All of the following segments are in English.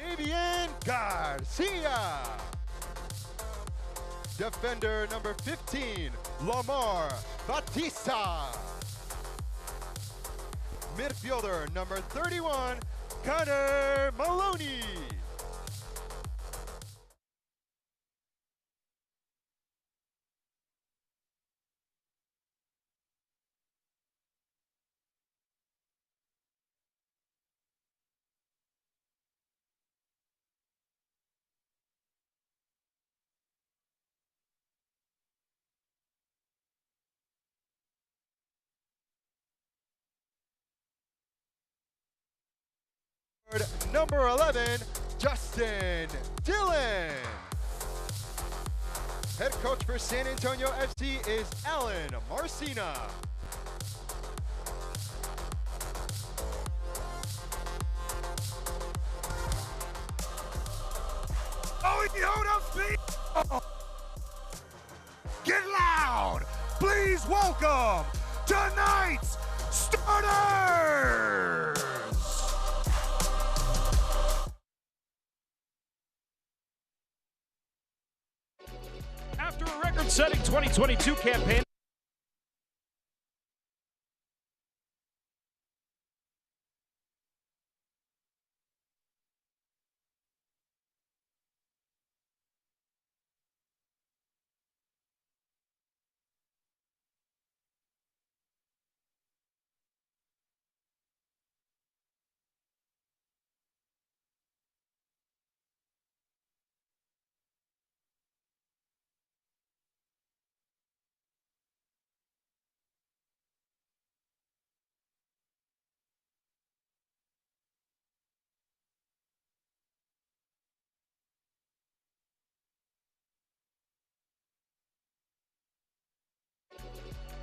Fabian Garcia. Defender number 15, Lamar Batista. Midfielder number 31, Connor Maloney. Number 11, Justin Dillon. Head coach for San Antonio FC is Alan Marcina. Oh, hold up, speed. Oh. Get loud. Please welcome tonight's starters. After a record-setting 2022 campaign,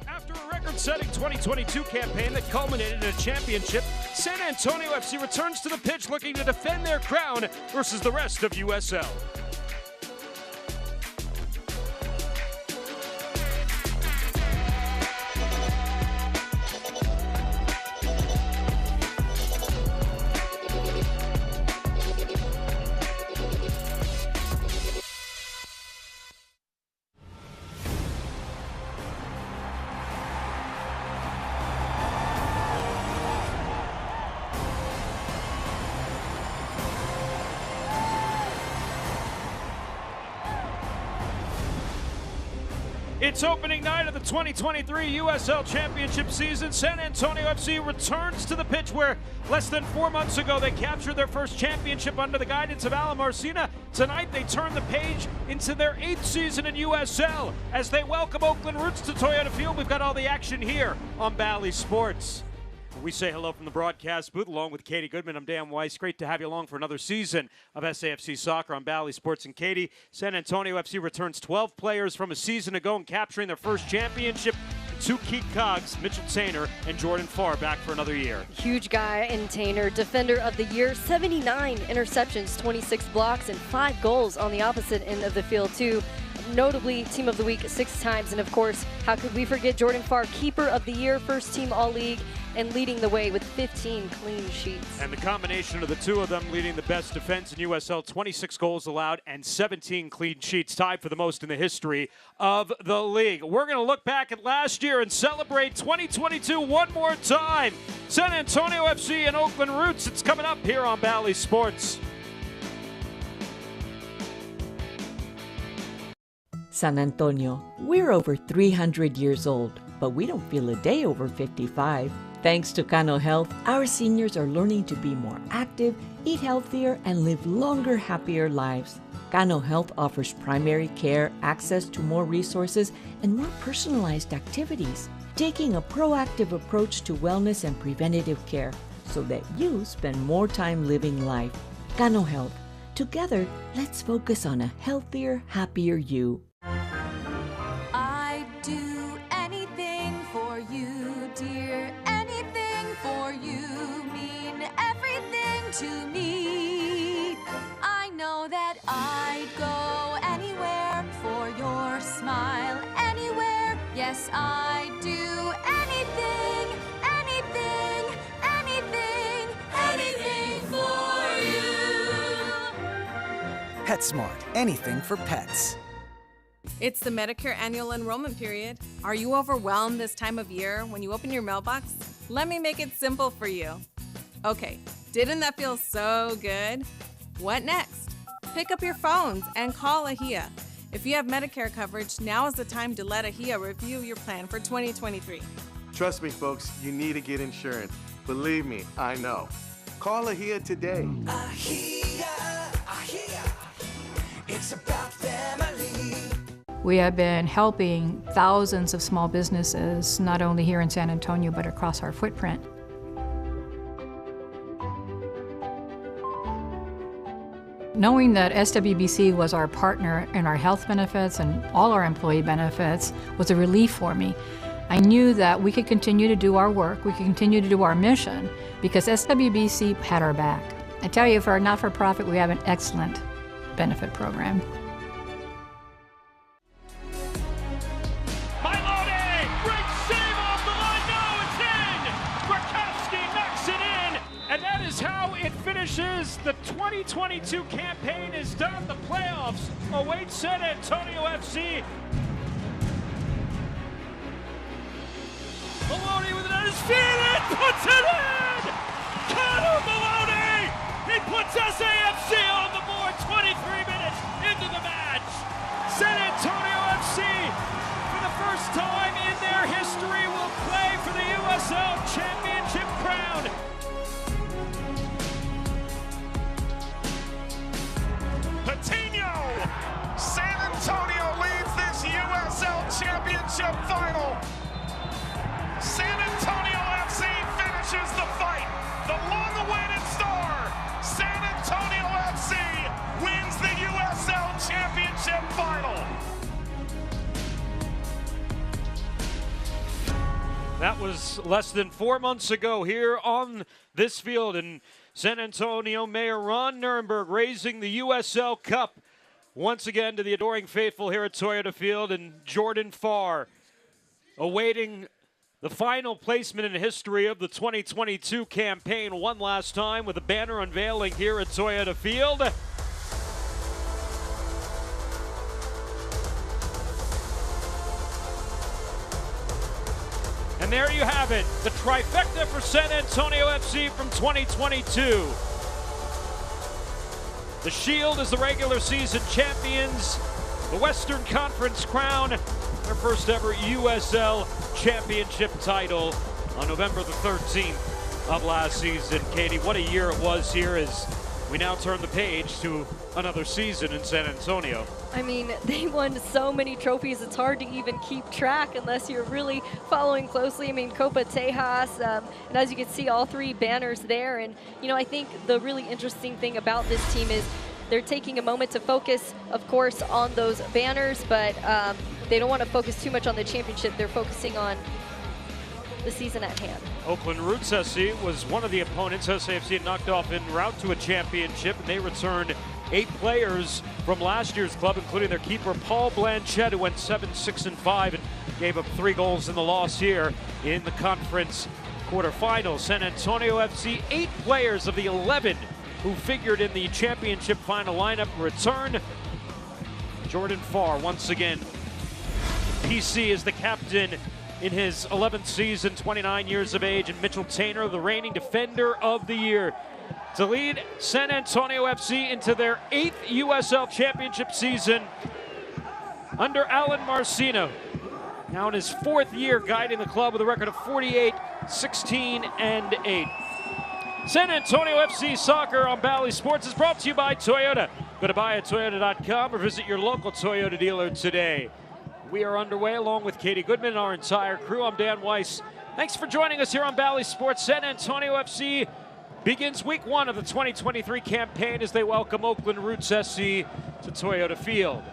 after a record-setting 2022 campaign that culminated in a championship, San Antonio FC returns to the pitch looking to defend their crown versus the rest of USL. It's opening night of the 2023 USL Championship season. San Antonio FC returns to the pitch where less than 4 months ago they captured their first championship under the guidance of Alan Marcina. Tonight they turn the page into their 8th season in USL as they welcome Oakland roots to Toyota Field. We've got all the action here on Bally Sports. We say hello from the broadcast booth along with Katie Goodman. I'm Dan Weiss. Great to have you along for another season of SAFC Soccer on Bally Sports. And Katie, San Antonio FC returns 12 players from a season ago and capturing their first championship. Two key cogs, Mitchell Tainer and Jordan Farr, back for another year. Huge guy in Tainer, defender of the year, 79 interceptions, 26 blocks, and 5 goals on the opposite end of the field too. Notably, team of the week 6 times. And of course, how could we forget Jordan Farr, keeper of the year, first team all-league, and leading the way with 15 clean sheets. And the combination of the two of them leading the best defense in USL, 26 goals allowed and 17 clean sheets, tied for the most in the history of the league. We're going to look back at last year and celebrate 2022 one more time. San Antonio FC and Oakland Roots. It's coming up here on Bally Sports. San Antonio, we're over 300 years old, but we don't feel a day over 55. Thanks to Cano Health, our seniors are learning to be more active, eat healthier, and live longer, happier lives. Cano Health offers primary care, access to more resources, and more personalized activities, taking a proactive approach to wellness and preventative care so that you spend more time living life. Cano Health. Together, let's focus on a healthier, happier you. I'd do anything for you, dear. Anything for you, mean everything to me. I know that I'd go anywhere for your smile. Anywhere, yes, I'd do anything, anything, anything, anything for you. PetSmart, anything for pets. It's the Medicare annual enrollment period. Are you overwhelmed this time of year when you open your mailbox? Let me make it simple for you. Okay, didn't that feel so good? What next? Pick up your phones and call AHIA. If you have Medicare coverage, now is the time to let AHIA review your plan for 2023. Trust me, folks, you need to get insurance. Believe me, I know. Call AHIA today. AHIA, it's about family. We have been helping thousands of small businesses, not only here in San Antonio, but across our footprint. Knowing that SWBC was our partner in our health benefits and all our employee benefits was a relief for me. I knew that we could continue to do our work, we could continue to do our mission, because SWBC had our back. I tell you, for a not-for-profit, we have an excellent benefit program. The 2022 campaign is done. The playoffs await San Antonio FC. Maloney with it at his feet and puts it in! Connor Maloney! He puts SAFC on the board 23 minutes into the match. San Antonio FC, for the first time in their history, will play for the USL Championship crown. San Antonio leads this USL Championship final. San Antonio FC finishes the fight. The long-awaited star, San Antonio FC, wins the USL Championship final. That was less than 4 months ago here on this field, and San Antonio Mayor Ron Nirenberg raising the USL Cup once again to the adoring faithful here at Toyota Field, and Jordan Farr awaiting the final placement in history of the 2022 campaign one last time with a banner unveiling here at Toyota Field. And there you have it, the trifecta for San Antonio FC from 2022. The Shield is the regular season champions. The Western Conference crown their first ever USL Championship title on November the 13th of last season. Katie, what a year it was here as we now turn the page to another season in San Antonio. I mean, they won so many trophies, it's hard to even keep track unless you're really following closely. I mean, Copa Tejas, and as you can see, all three banners there. And, you know, I think the really interesting thing about this team is they're taking a moment to focus, of course, on those banners, but they don't want to focus too much on the championship. They're focusing on the season at hand. Oakland Roots SC was one of the opponents SAFC had knocked off en route to a championship, and they returned 8 players from last year's club, including their keeper Paul Blanchette, who went 7-6-5 and gave up 3 goals in the loss here in the conference quarterfinals. San Antonio FC, 8 players of the 11 who figured in the championship final lineup return. Jordan Farr once again. PC is the captain in his 11th season, 29 years of age, and Mitchell Tainer, the reigning defender of the year, to lead San Antonio FC into their 8th USL Championship season under Alan Marcino. Now in his 4th year guiding the club with a record of 48, 16, and 8. San Antonio FC Soccer on Bally Sports is brought to you by Toyota. Go to buyatoyota.com or visit your local Toyota dealer today. We are underway along with Katie Goodman and our entire crew. I'm Dan Weiss. Thanks for joining us here on Bally Sports. San Antonio FC begins week 1 of the 2023 campaign as they welcome Oakland Roots SC to Toyota Field.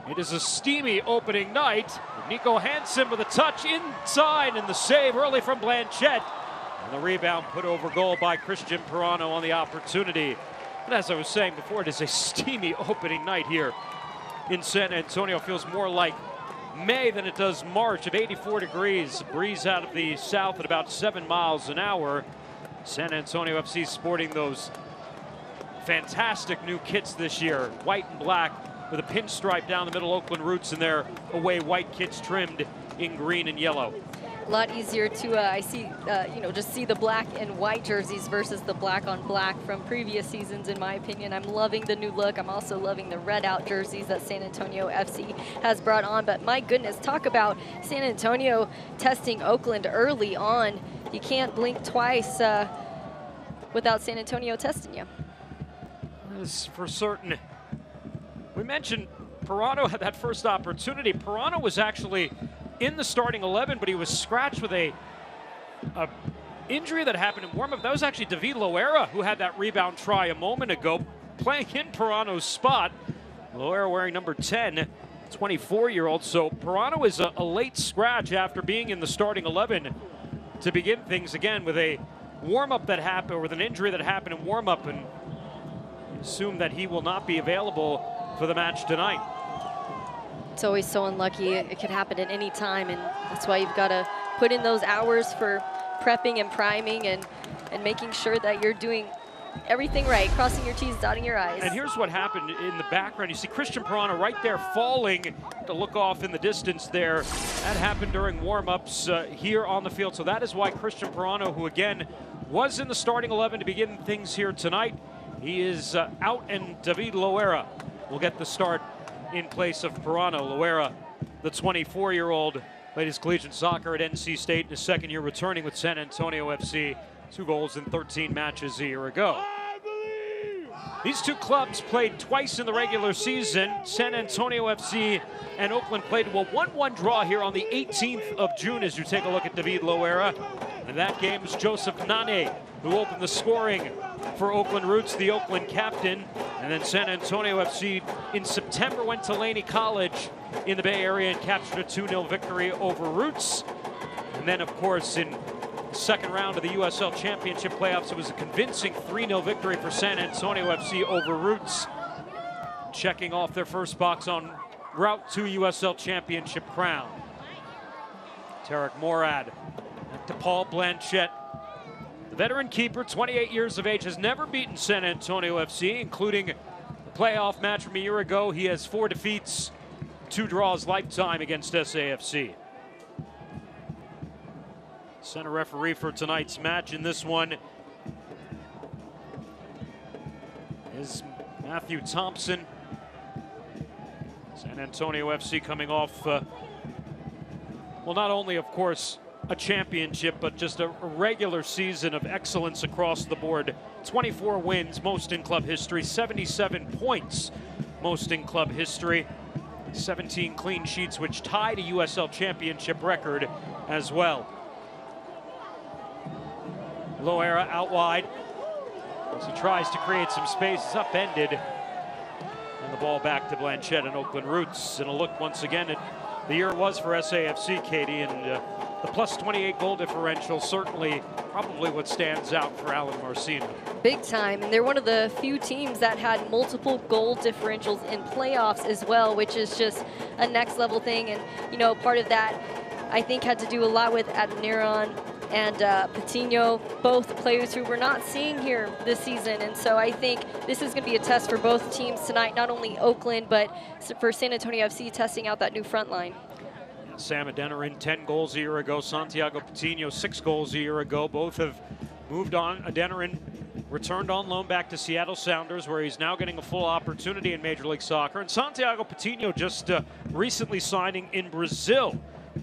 It is a steamy opening night. Nico Hansen with a touch inside and the save early from Blanchette. And the rebound put over goal by Christian Pirano on the opportunity. But as I was saying before, it is a steamy opening night here in San Antonio. Feels more like May than it does March, of 84 degrees. Breeze out of the south at about 7 miles an hour. San Antonio FC sporting those fantastic new kits this year, white and black with a pinstripe down the middle, Oakland Roots, and their away white kits trimmed in green and yellow. A lot easier to, just see the black and white jerseys versus the black on black from previous seasons, in my opinion. I'm loving the new look. I'm also loving the red out jerseys that San Antonio FC has brought on. But my goodness, talk about San Antonio testing Oakland early on. You can't blink twice without San Antonio testing you. This for certain. We mentioned Pirano had that first opportunity. Pirano was actually in the starting 11, but he was scratched with a injury that happened in warm-up. That was actually David Loera who had that rebound try a moment ago, playing in Pirano's spot. Loera wearing number 10, 24-year-old. So Pirano is a late scratch after being in the starting 11 to begin things again with a warm-up that happened, or with an injury that happened in warm-up, and assume that he will not be available for the match tonight. It's always so unlucky. It could happen at any time, and that's why you've got to put in those hours for prepping and priming and making sure that you're doing everything right, crossing your T's, dotting your I's. And here's what happened in the background. You see Christian Pirano right there falling to look off in the distance there. That happened during warm-ups here on the field. So that is why Christian Pirano, who again was in the starting 11 to begin things here tonight, he is out, and David Loera will get the start in place of Pirano. Loera, the 24-year-old, played his collegiate soccer at NC State in his second year, returning with San Antonio FC. 2 goals in 13 matches a year ago. These two clubs played twice in the regular season. San Antonio FC and Oakland played a 1-1 draw here on the 18th of June as you take a look at David Loera. And that game was Joseph Nane who opened the scoring for Oakland Roots, the Oakland captain. And then San Antonio FC in September went to Laney College in the Bay Area and captured a 2-0 victory over Roots. And then, of course, in the second round of the USL Championship playoffs, it was a convincing 3-0 victory for San Antonio FC over Roots, checking off their first box on route to USL Championship crown. Tarek Morad to Paul Blanchette. The veteran keeper, 28 years of age, has never beaten San Antonio FC, including the playoff match from a year ago. He has 4 defeats, 2 draws lifetime against SAFC. Center referee for tonight's match in this one is Matthew Thompson. San Antonio FC coming off, well, not only, of course, a championship, but just a regular season of excellence across the board. 24 wins, most in club history, 77 points, most in club history, 17 clean sheets, which tied a USL Championship record as well. Loera out wide as he tries to create some space. It's upended. And the ball back to Blanchette and Oakland Roots. And a look once again at the year it was for SAFC, Katie, and the plus 28 goal differential, certainly probably what stands out for Alan Marcina. Big time, and they're one of the few teams that had multiple goal differentials in playoffs as well, which is just a next level thing. And, you know, part of that, I think, had to do a lot with Adoniran and Patino, both players who we're not seeing here this season. And so I think this is going to be a test for both teams tonight, not only Oakland, but for San Antonio FC testing out that new front line. Sam Adeniran, 10 goals a year ago. Santiago Patino, 6 goals a year ago. Both have moved on. Adeniran returned on loan back to Seattle Sounders, where he's now getting a full opportunity in Major League Soccer. And Santiago Patino just recently signing in Brazil.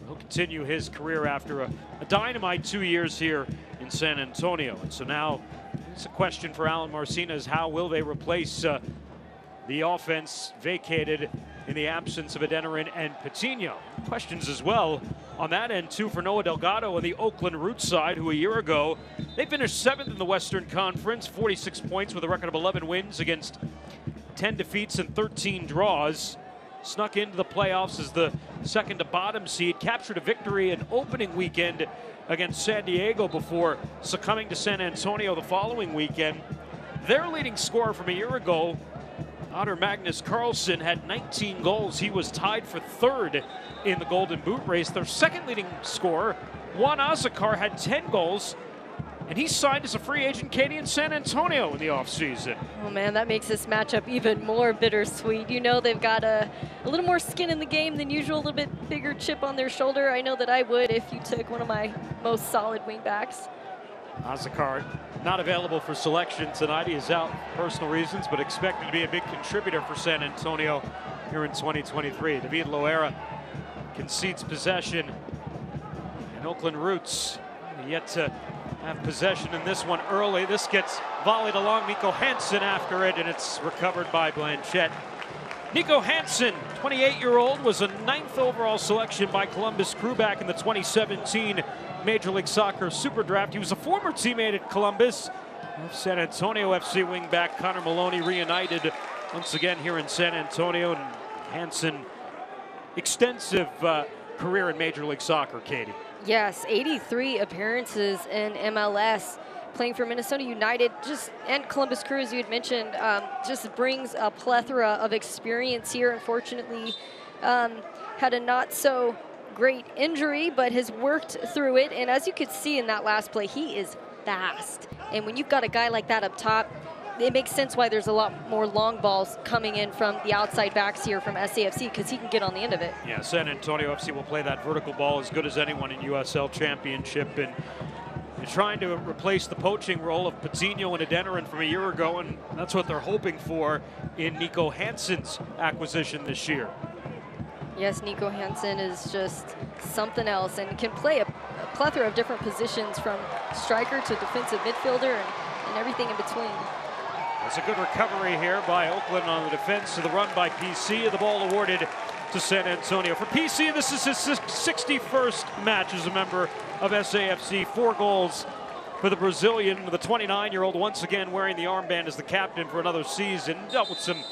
He'll continue his career after a dynamite 2 years here in San Antonio. And so now it's a question for Alan Marcina is how will they replace the offense vacated in the absence of Adeniran and Patino. Questions as well on that end too for Noah Delgado on the Oakland Roots side, who a year ago, they finished 7th in the Western Conference, 46 points with a record of 11 wins against 10 defeats and 13 draws. Snuck into the playoffs as the second to bottom seed, captured a victory in opening weekend against San Diego before succumbing to San Antonio the following weekend. Their leading scorer from a year ago, Otter Magnus Carlson, had 19 goals. He was tied for 3rd in the Golden Boot race. Their second leading scorer, Juan Azakar, had 10 goals and he signed as a free agent, Katie, in San Antonio in the offseason. Oh man, that makes this matchup even more bittersweet. You know they've got a little more skin in the game than usual, a little bit bigger chip on their shoulder. I know that I would if you took one of my most solid wingbacks. Azakar not available for selection tonight. He is out for personal reasons, but expected to be a big contributor for San Antonio here in 2023. David Loera concedes possession, and Oakland Roots yet to have possession in this one early. This gets volleyed along. Nico Hansen after it, and it's recovered by Blanchette. Nico Hansen, 28-year-old, was a 9th overall selection by Columbus Crew back in the 2017 Major League Soccer Super Draft. He was a former teammate at Columbus. San Antonio FC wingback Connor Maloney reunited once again here in San Antonio. And Hansen, extensive career in Major League Soccer, Katie. Yes, 83 appearances in MLS, playing for Minnesota United, and Columbus Crew, as you had mentioned, just brings a plethora of experience here. Unfortunately, had a not so great injury, but has worked through it. And as you could see in that last play, he is fast. And when you've got a guy like that up top, it makes sense why there's a lot more long balls coming in from the outside backs here from SAFC, because he can get on the end of it. Yeah, San Antonio FC will play that vertical ball as good as anyone in USL Championship, and they're trying to replace the poaching role of Patino and Adeniran from a year ago, and that's what they're hoping for in Nico Hansen's acquisition this year. Yes, Nico Hansen is just something else and can play a plethora of different positions, from striker to defensive midfielder and everything in between. It's a good recovery here by Oakland on the defense to the run by PC. The ball awarded to San Antonio. For PC, this is his 61st match as a member of SAFC. 4 goals for the Brazilian, the 29-year-old, once again wearing the armband as the captain for another season. Dealt with some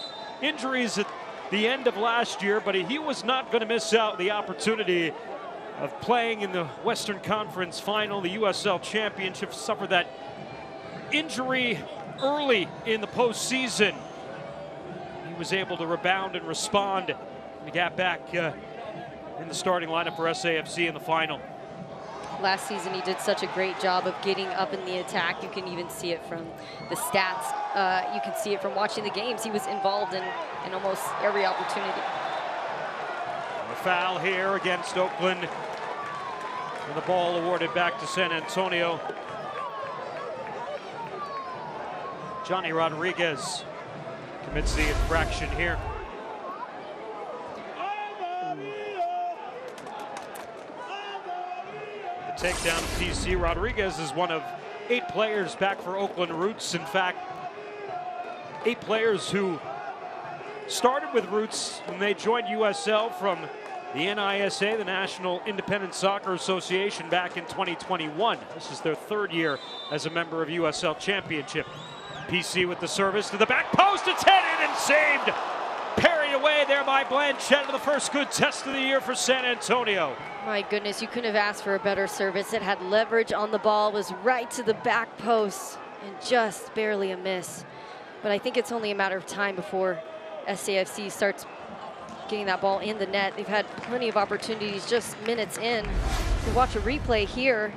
injuries at the end of last year, but he was not going to miss out the opportunity of playing in the Western Conference Final, the USL Championship. Suffered that injury early in the postseason. He was able to rebound and respond and got back in the starting lineup for SAFC in the final. Last season, he did such a great job of getting up in the attack. You can even see it from the stats. You can see it from watching the games. He was involved in almost every opportunity. A foul here against Oakland, and the ball awarded back to San Antonio. Johnny Rodriguez commits the infraction here. The takedown of PC. Rodriguez is one of 8 players back for Oakland Roots. In fact, 8 players who started with Roots when they joined USL from the NISA, the National Independent Soccer Association, back in 2021. This is their 3rd year as a member of USL Championship. PC with the service to the back post. It's headed and saved. Parried away there by Blanchette, the first good test of the year for San Antonio. My goodness, you couldn't have asked for a better service. It had leverage on the ball, was right to the back post, and just barely a miss. But I think it's only a matter of time before SAFC starts getting that ball in the net. They've had plenty of opportunities just minutes in. To watch a replay here,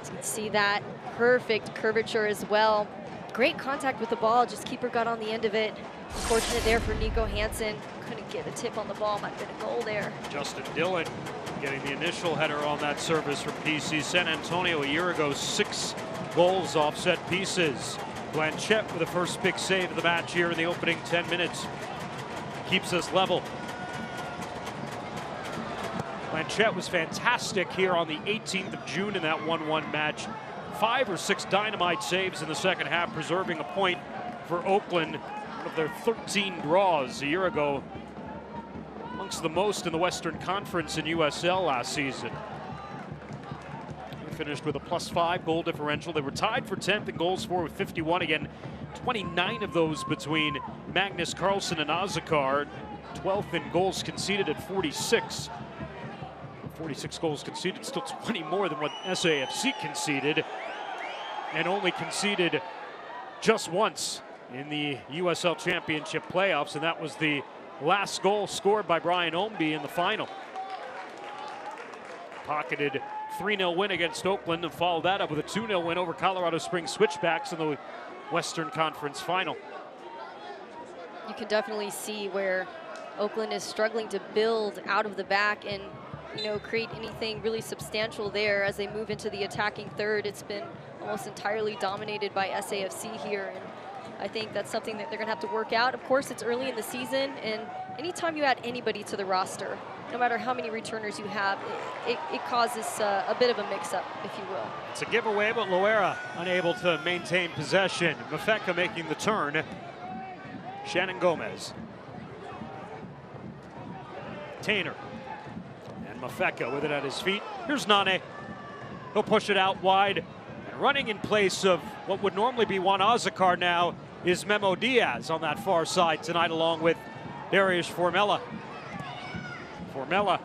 you can see that perfect curvature as well. Great contact with the ball, just keeper got on the end of it. Unfortunate there for Nico Hansen. Couldn't get a tip on the ball, might have been a goal there. Justin Dillon getting the initial header on that service from PC. San Antonio a year ago, 6 goals off set pieces. Blanchette with the first big save of the match here in the opening 10 minutes. Keeps us level. Blanchette was fantastic here on the 18th of June in that 1-1 match. 5 or 6 dynamite saves in the second half, preserving a point for Oakland. One of their 13 draws a year ago, amongst the most in the Western Conference in USL last season. They finished with a +5 goal differential. They were tied for 10th in goals for with 51. Again, 29 of those between Magnus Carlsen and Azakar. 12th in goals conceded at 46. 46 goals conceded, still 20 more than what SAFC conceded, and only conceded just once in the USL Championship playoffs, and that was the last goal scored by Brian Ombie in the final. Pocketed 3-0 win against Oakland and followed that up with a 2-0 win over Colorado Springs Switchbacks in the Western Conference Final. You can definitely see where Oakland is struggling to build out of the back and, you know, create anything really substantial there as they move into the attacking third. It's been almost entirely dominated by SAFC here, and I think that's something that they're going to have to work out. Of course, it's early in the season, and anytime you add anybody to the roster, no matter how many returners you have, it causes a bit of a mix-up, if you will. It's a giveaway, but Loera unable to maintain possession. Mafeka making the turn. Shannon Gomez. Tainer. And Mafeka with it at his feet. Here's Nane. He'll push it out wide. And running in place of what would normally be Juan Azakar now is Memo Diaz on that far side tonight, along with Darius Formella. Formella,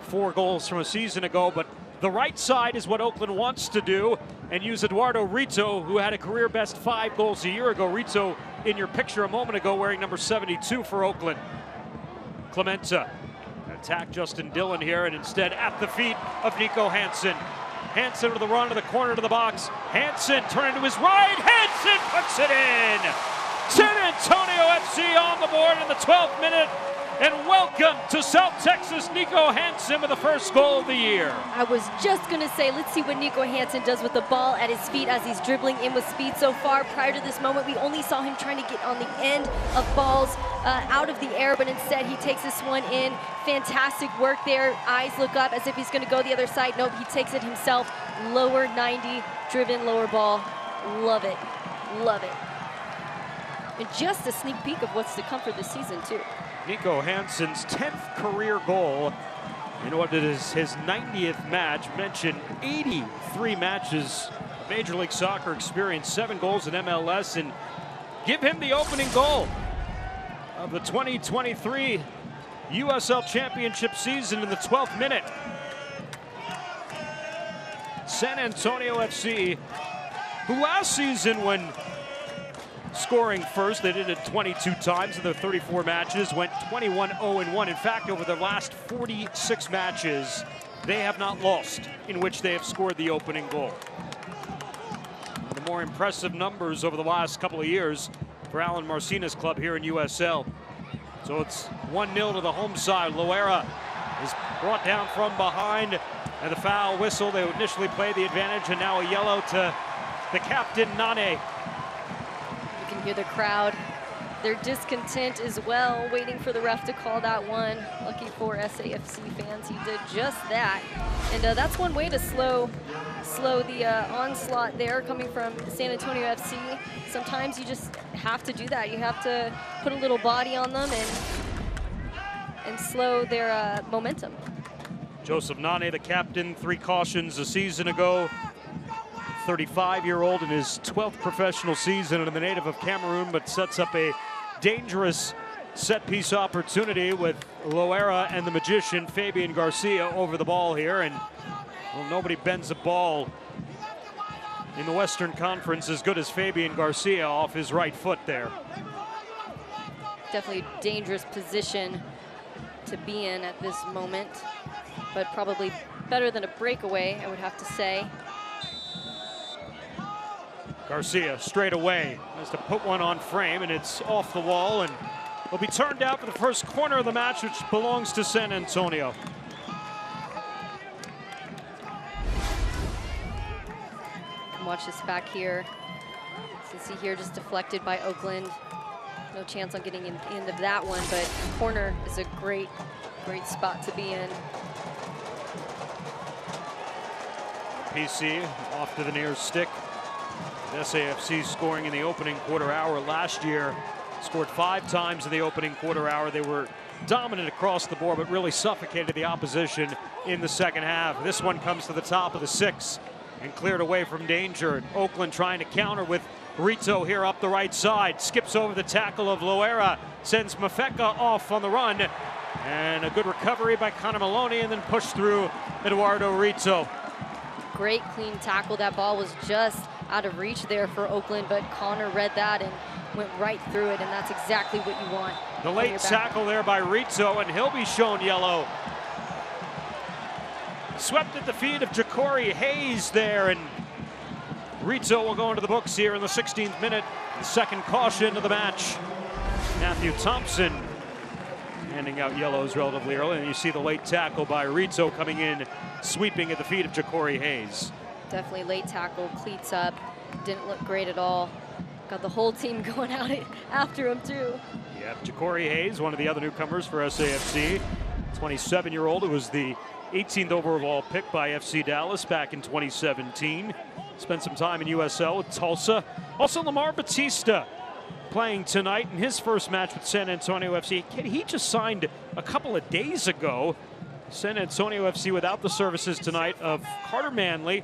4 goals from a season ago, but the right side is what Oakland wants to do and use Eduardo Rito, who had a career best 5 goals a year ago. Rito in your picture a moment ago wearing number 72 for Oakland. Clementa attack Justin Dillon here, and instead at the feet of Nico Hansen. Hansen with the run to the corner to the box. Hansen turning to his right. Hansen puts it in. San Antonio FC on the board in the 12th minute. And welcome to South Texas, Nico Hansen with the first goal of the year. I was just going to say, let's see what Nico Hansen does with the ball at his feet as he's dribbling in with speed so far. Prior to this moment, we only saw him trying to get on the end of balls out of the air, but instead he takes this one in. Fantastic work there. Eyes look up as if he's going to go the other side. Nope, he takes it himself. Lower 90, driven lower ball. Love it. Love it. And just a sneak peek of what's to come for this season, too. Nico Hansen's 10th career goal in what is his 90th match. Mentioned 83 matches of Major League Soccer experience, 7 goals in MLS, and give him the opening goal of the 2023 USL Championship season in the 12th minute. San Antonio FC, who last season, when scoring first, they did it 22 times in their 34 matches, went 21-0-1. In fact, over their last 46 matches, they have not lost in which they have scored the opening goal. The more impressive numbers over the last couple of years for Alan Marcina's club here in USL. So it's 1-0 to the home side. Loera is brought down from behind, and the foul whistle. They initially played the advantage, and now a yellow to the captain, Nane. You can hear the crowd, their discontent as well, waiting for the ref to call that one. Lucky for SAFC fans, he did just that. And that's one way to slow the onslaught there coming from San Antonio FC. Sometimes you just have to do that. You have to put a little body on them and slow their momentum. Joseph Nane, the captain, 3 cautions a season ago. 35-year-old in his 12th professional season, and the native of Cameroon, but sets up a dangerous set-piece opportunity with Loera and the magician Fabian Garcia over the ball here. And well, nobody bends a ball in the Western Conference as good as Fabian Garcia off his right foot there. Definitely a dangerous position to be in at this moment, but probably better than a breakaway, I would have to say. Garcia straight away has to put one on frame, and it's off the wall, and will be turned out for the first corner of the match, which belongs to San Antonio. Watch this back here. So see here, just deflected by Oakland. No chance on getting in the end of that one, but corner is a great spot to be in. PC off to the near stick. SAFC scoring in the opening quarter hour last year. Scored 5 times in the opening quarter hour. They were dominant across the board, but really suffocated the opposition in the second half. This one comes to the top of the 6 and cleared away from danger. Oakland trying to counter with Rito here up the right side. Skips over the tackle of Loera. Sends Mafeka off on the run. And a good recovery by Connor Maloney, and then pushed through Eduardo Rito. Great clean tackle. That ball was just out of reach there for Oakland, but Connor read that and went right through it, and that's exactly what you want. The late tackle there by Rito, and he'll be shown yellow. swept at the feet of Ja'Cory Hayes there, and Rizzo will go into the books here in the 16th minute. The second caution of the match. Matthew Thompson handing out yellows relatively early, and you see the late tackle by Rizzo coming in, sweeping at the feet of Ja'Cory Hayes. Definitely late tackle, cleats up, didn't look great at all. Got the whole team going out after him too. Yep, Ja'Cory Hayes, one of the other newcomers for SAFC, 27-year-old who was the 18th overall pick by FC Dallas back in 2017. Spent some time in USL with Tulsa. Also Lamar Batista playing tonight in his first match with San Antonio FC. He just signed a couple of days ago. San Antonio FC without the services tonight of Carter Manley,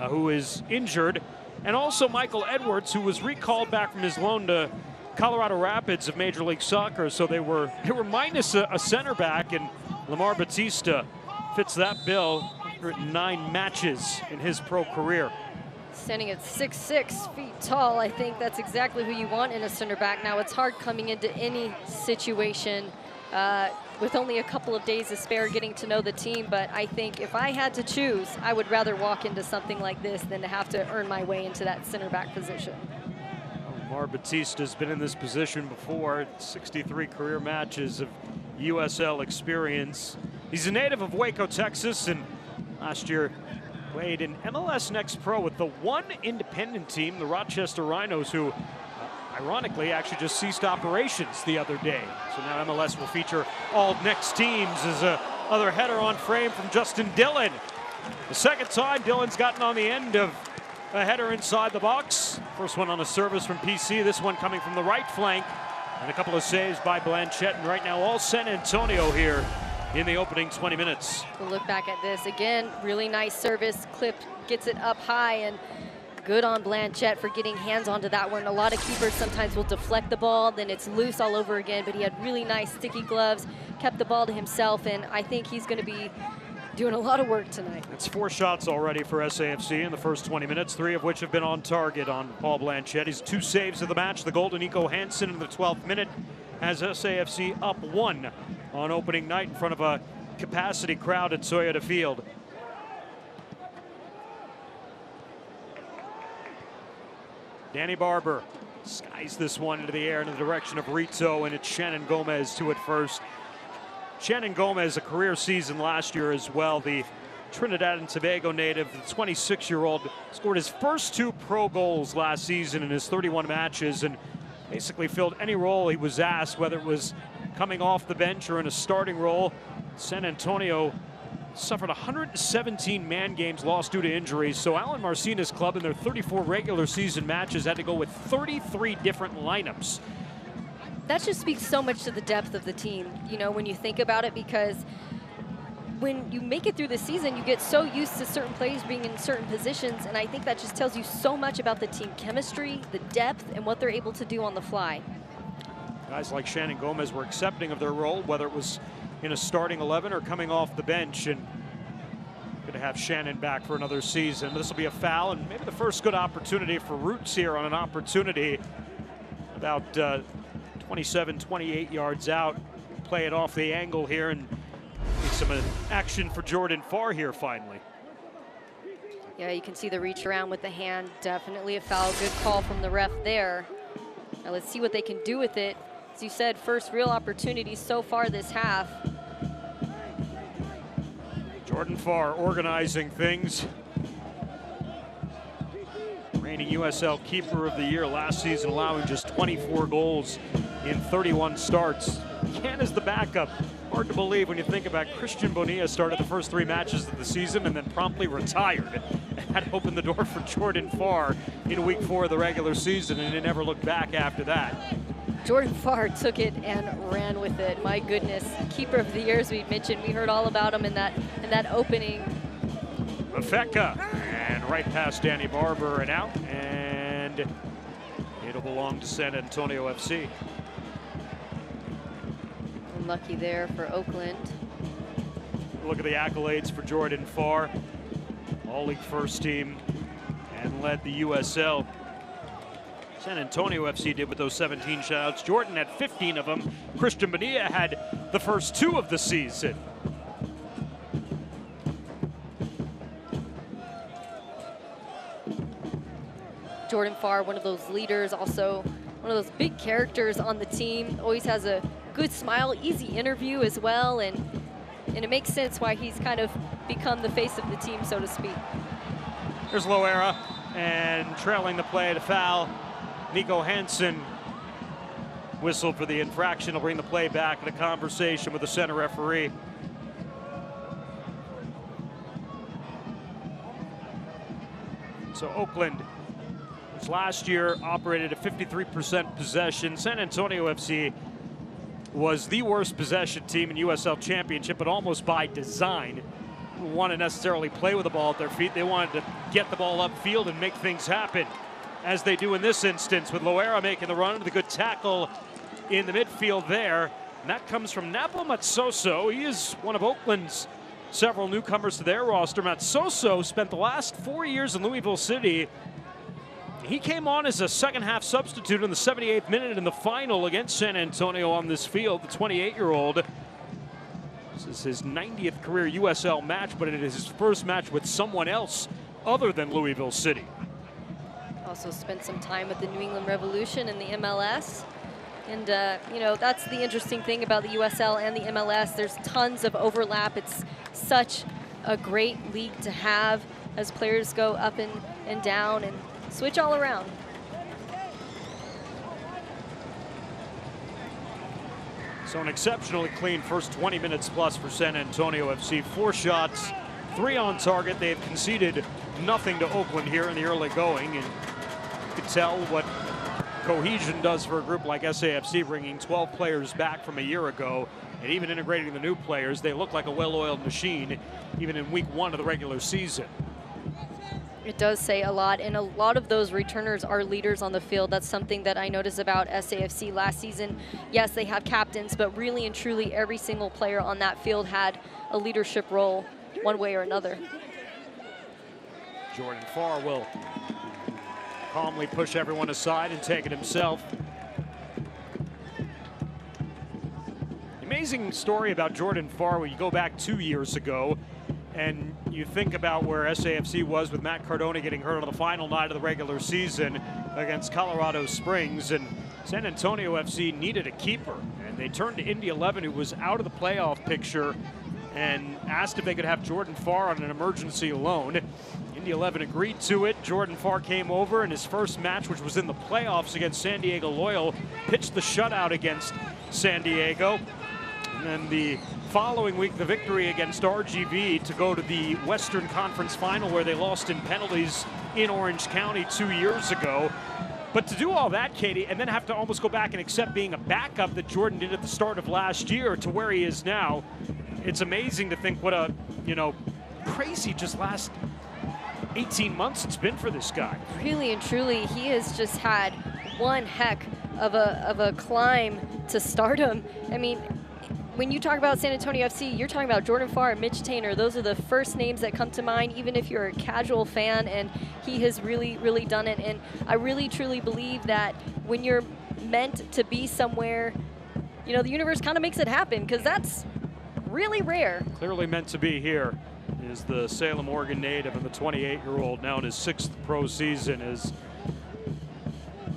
who is injured, and also Michael Edwards, who was recalled back from his loan to Colorado Rapids of Major League Soccer. So they were minus a center back, and Lamar Batista fits that bill. 109 matches in his pro career. Standing at 6'6" feet tall, I think that's exactly who you want in a center back. Now it's hard coming into any situation with only a couple of days to spare getting to know the team, but I think if I had to choose, I would rather walk into something like this than to have to earn my way into that center back position. Lamar Batista's been in this position before, 63 career matches of USL experience. He's a native of Waco, Texas, and last year played in MLS Next Pro with the one independent team, the Rochester Rhinos, who ironically actually just ceased operations the other day. So now MLS will feature all next teams as another header on frame from Justin Dillon. The second time Dillon's gotten on the end of a header inside the box. First one on a service from PC, this one coming from the right flank, and a couple of saves by Blanchett, and right now all San Antonio here in the opening 20 minutes. We'll look back at this again. Really nice service. Clip gets it up high, and good on Blanchett for getting hands onto that one. A lot of keepers sometimes will deflect the ball, then it's loose all over again, but he had really nice sticky gloves, kept the ball to himself, and I think he's going to be doing a lot of work tonight. It's 4 shots already for SAFC in the first 20 minutes, 3 of which have been on target on Paul Blanchett. His 2 saves of the match, the goal to Nico Hansen in the 12th minute, has SAFC up 1 on opening night in front of a capacity crowd at Toyota Field. Danny Barber skies this one into the air in the direction of Rizzo, and it's Shannon Gomez to it first. Shannon Gomez, a career season last year as well. The Trinidad and Tobago native, the 26-year-old, scored his first 2 pro goals last season in his 31 matches and basically filled any role he was asked, whether it was coming off the bench or in a starting role. San Antonio suffered 117 man games lost due to injuries, so Alan Marcina's club in their 34 regular season matches had to go with 33 different lineups. That just speaks so much to the depth of the team, you know, when you think about it, because when you make it through the season, you get so used to certain players being in certain positions, and I think that just tells you so much about the team chemistry, the depth, and what they're able to do on the fly. Guys like Shannon Gomez were accepting of their role, whether it was in a starting 11 or coming off the bench, and good to have Shannon back for another season. This will be a foul, and maybe the first good opportunity for Roots here on an opportunity about 27, 28 yards out. Play it off the angle here, and need some action for Jordan Farr here finally. Yeah, you can see the reach around with the hand. Definitely a foul. Good call from the ref there. Now let's see what they can do with it. As you said, first real opportunity so far this half. Jordan Farr organizing things. Reigning USL Keeper of the Year last season, allowing just 24 goals in 31 starts. Can as the backup. Hard to believe when you think about Christian Bonilla started the first 3 matches of the season and then promptly retired. That opened the door for Jordan Farr in week 4 of the regular season, and he never looked back after that. Jordan Farr took it and ran with it. My goodness, Keeper of the Year, as we mentioned, we heard all about him in that opening. Mafeka, and right past Danny Barber and out, and it'll belong to San Antonio FC. Unlucky there for Oakland. Look at the accolades for Jordan Farr. All-league first team and led the USL. San Antonio FC did with those 17 shots. Jordan had 15 of them. Christian Bonilla had the first 2 of the season. Jordan Farr, one of those leaders, also one of those big characters on the team. Always has a good smile, easy interview as well, and it makes sense why he's kind of become the face of the team, so to speak. There's Loera, and trailing the play to foul. Nico Hansen whistled for the infraction. He'll bring the play back in a conversation with the center referee. So Oakland, which last year operated at 53% possession. San Antonio FC was the worst possession team in USL Championship, but almost by design. Didn't want to necessarily play with the ball at their feet. They wanted to get the ball upfield and make things happen, as they do in this instance, with Loera making the run with a good tackle in the midfield there. And that comes from Napo Matsoso. He is one of Oakland's several newcomers to their roster. Matsoso spent the last 4 years in Louisville City. He came on as a second-half substitute in the 78th minute in the final against San Antonio on this field, the 28-year-old. This is his 90th career USL match, but it is his first match with someone else other than Louisville City. Also spent some time with the New England Revolution in the MLS. And, you know, that's the interesting thing about the USL and the MLS. There's tons of overlap. It's such a great league to have as players go up and down and switch all around. So an exceptionally clean first 20 minutes plus for San Antonio FC. 4 shots, 3 on target. They have conceded nothing to Oakland here in the early going. And you could tell what cohesion does for a group like SAFC, bringing 12 players back from a year ago and even integrating the new players. They look like a well-oiled machine even in week 1 of the regular season. It does say a lot, and a lot of those returners are leaders on the field. That's something that I noticed about SAFC last season. Yes, they have captains, but really and truly every single player on that field had a leadership role one way or another. Jordan Farr will calmly push everyone aside and take it himself. Amazing story about Jordan Farr when you go back 2 years ago and you think about where SAFC was with Matt Cardona getting hurt on the final night of the regular season against Colorado Springs, and San Antonio FC needed a keeper, and they turned to Indy 11, who was out of the playoff picture, and asked if they could have Jordan Farr on an emergency loan. Indy 11 agreed to it. Jordan Farr came over in his first match, which was in the playoffs against San Diego Loyal, pitched the shutout against San Diego. And then the following week, the victory against RGV to go to the Western Conference Final, where they lost in penalties in Orange County 2 years ago. But to do all that, Katie, and then have to almost go back and accept being a backup that Jordan did at the start of last year to where he is now, it's amazing to think what a, you know, crazy just last 18 months it's been for this guy. Really and truly, he has just had one heck of a climb to stardom. I mean, when you talk about San Antonio FC, you're talking about Jordan Farr and Mitch Taintor. Those are the first names that come to mind, even if you're a casual fan, and he has really, really done it. And I really, truly believe that when you're meant to be somewhere, you know, the universe kind of makes it happen, because that's really rare. Clearly meant to be here is the Salem, Oregon native and the 28-year-old, now in his 6th pro season, as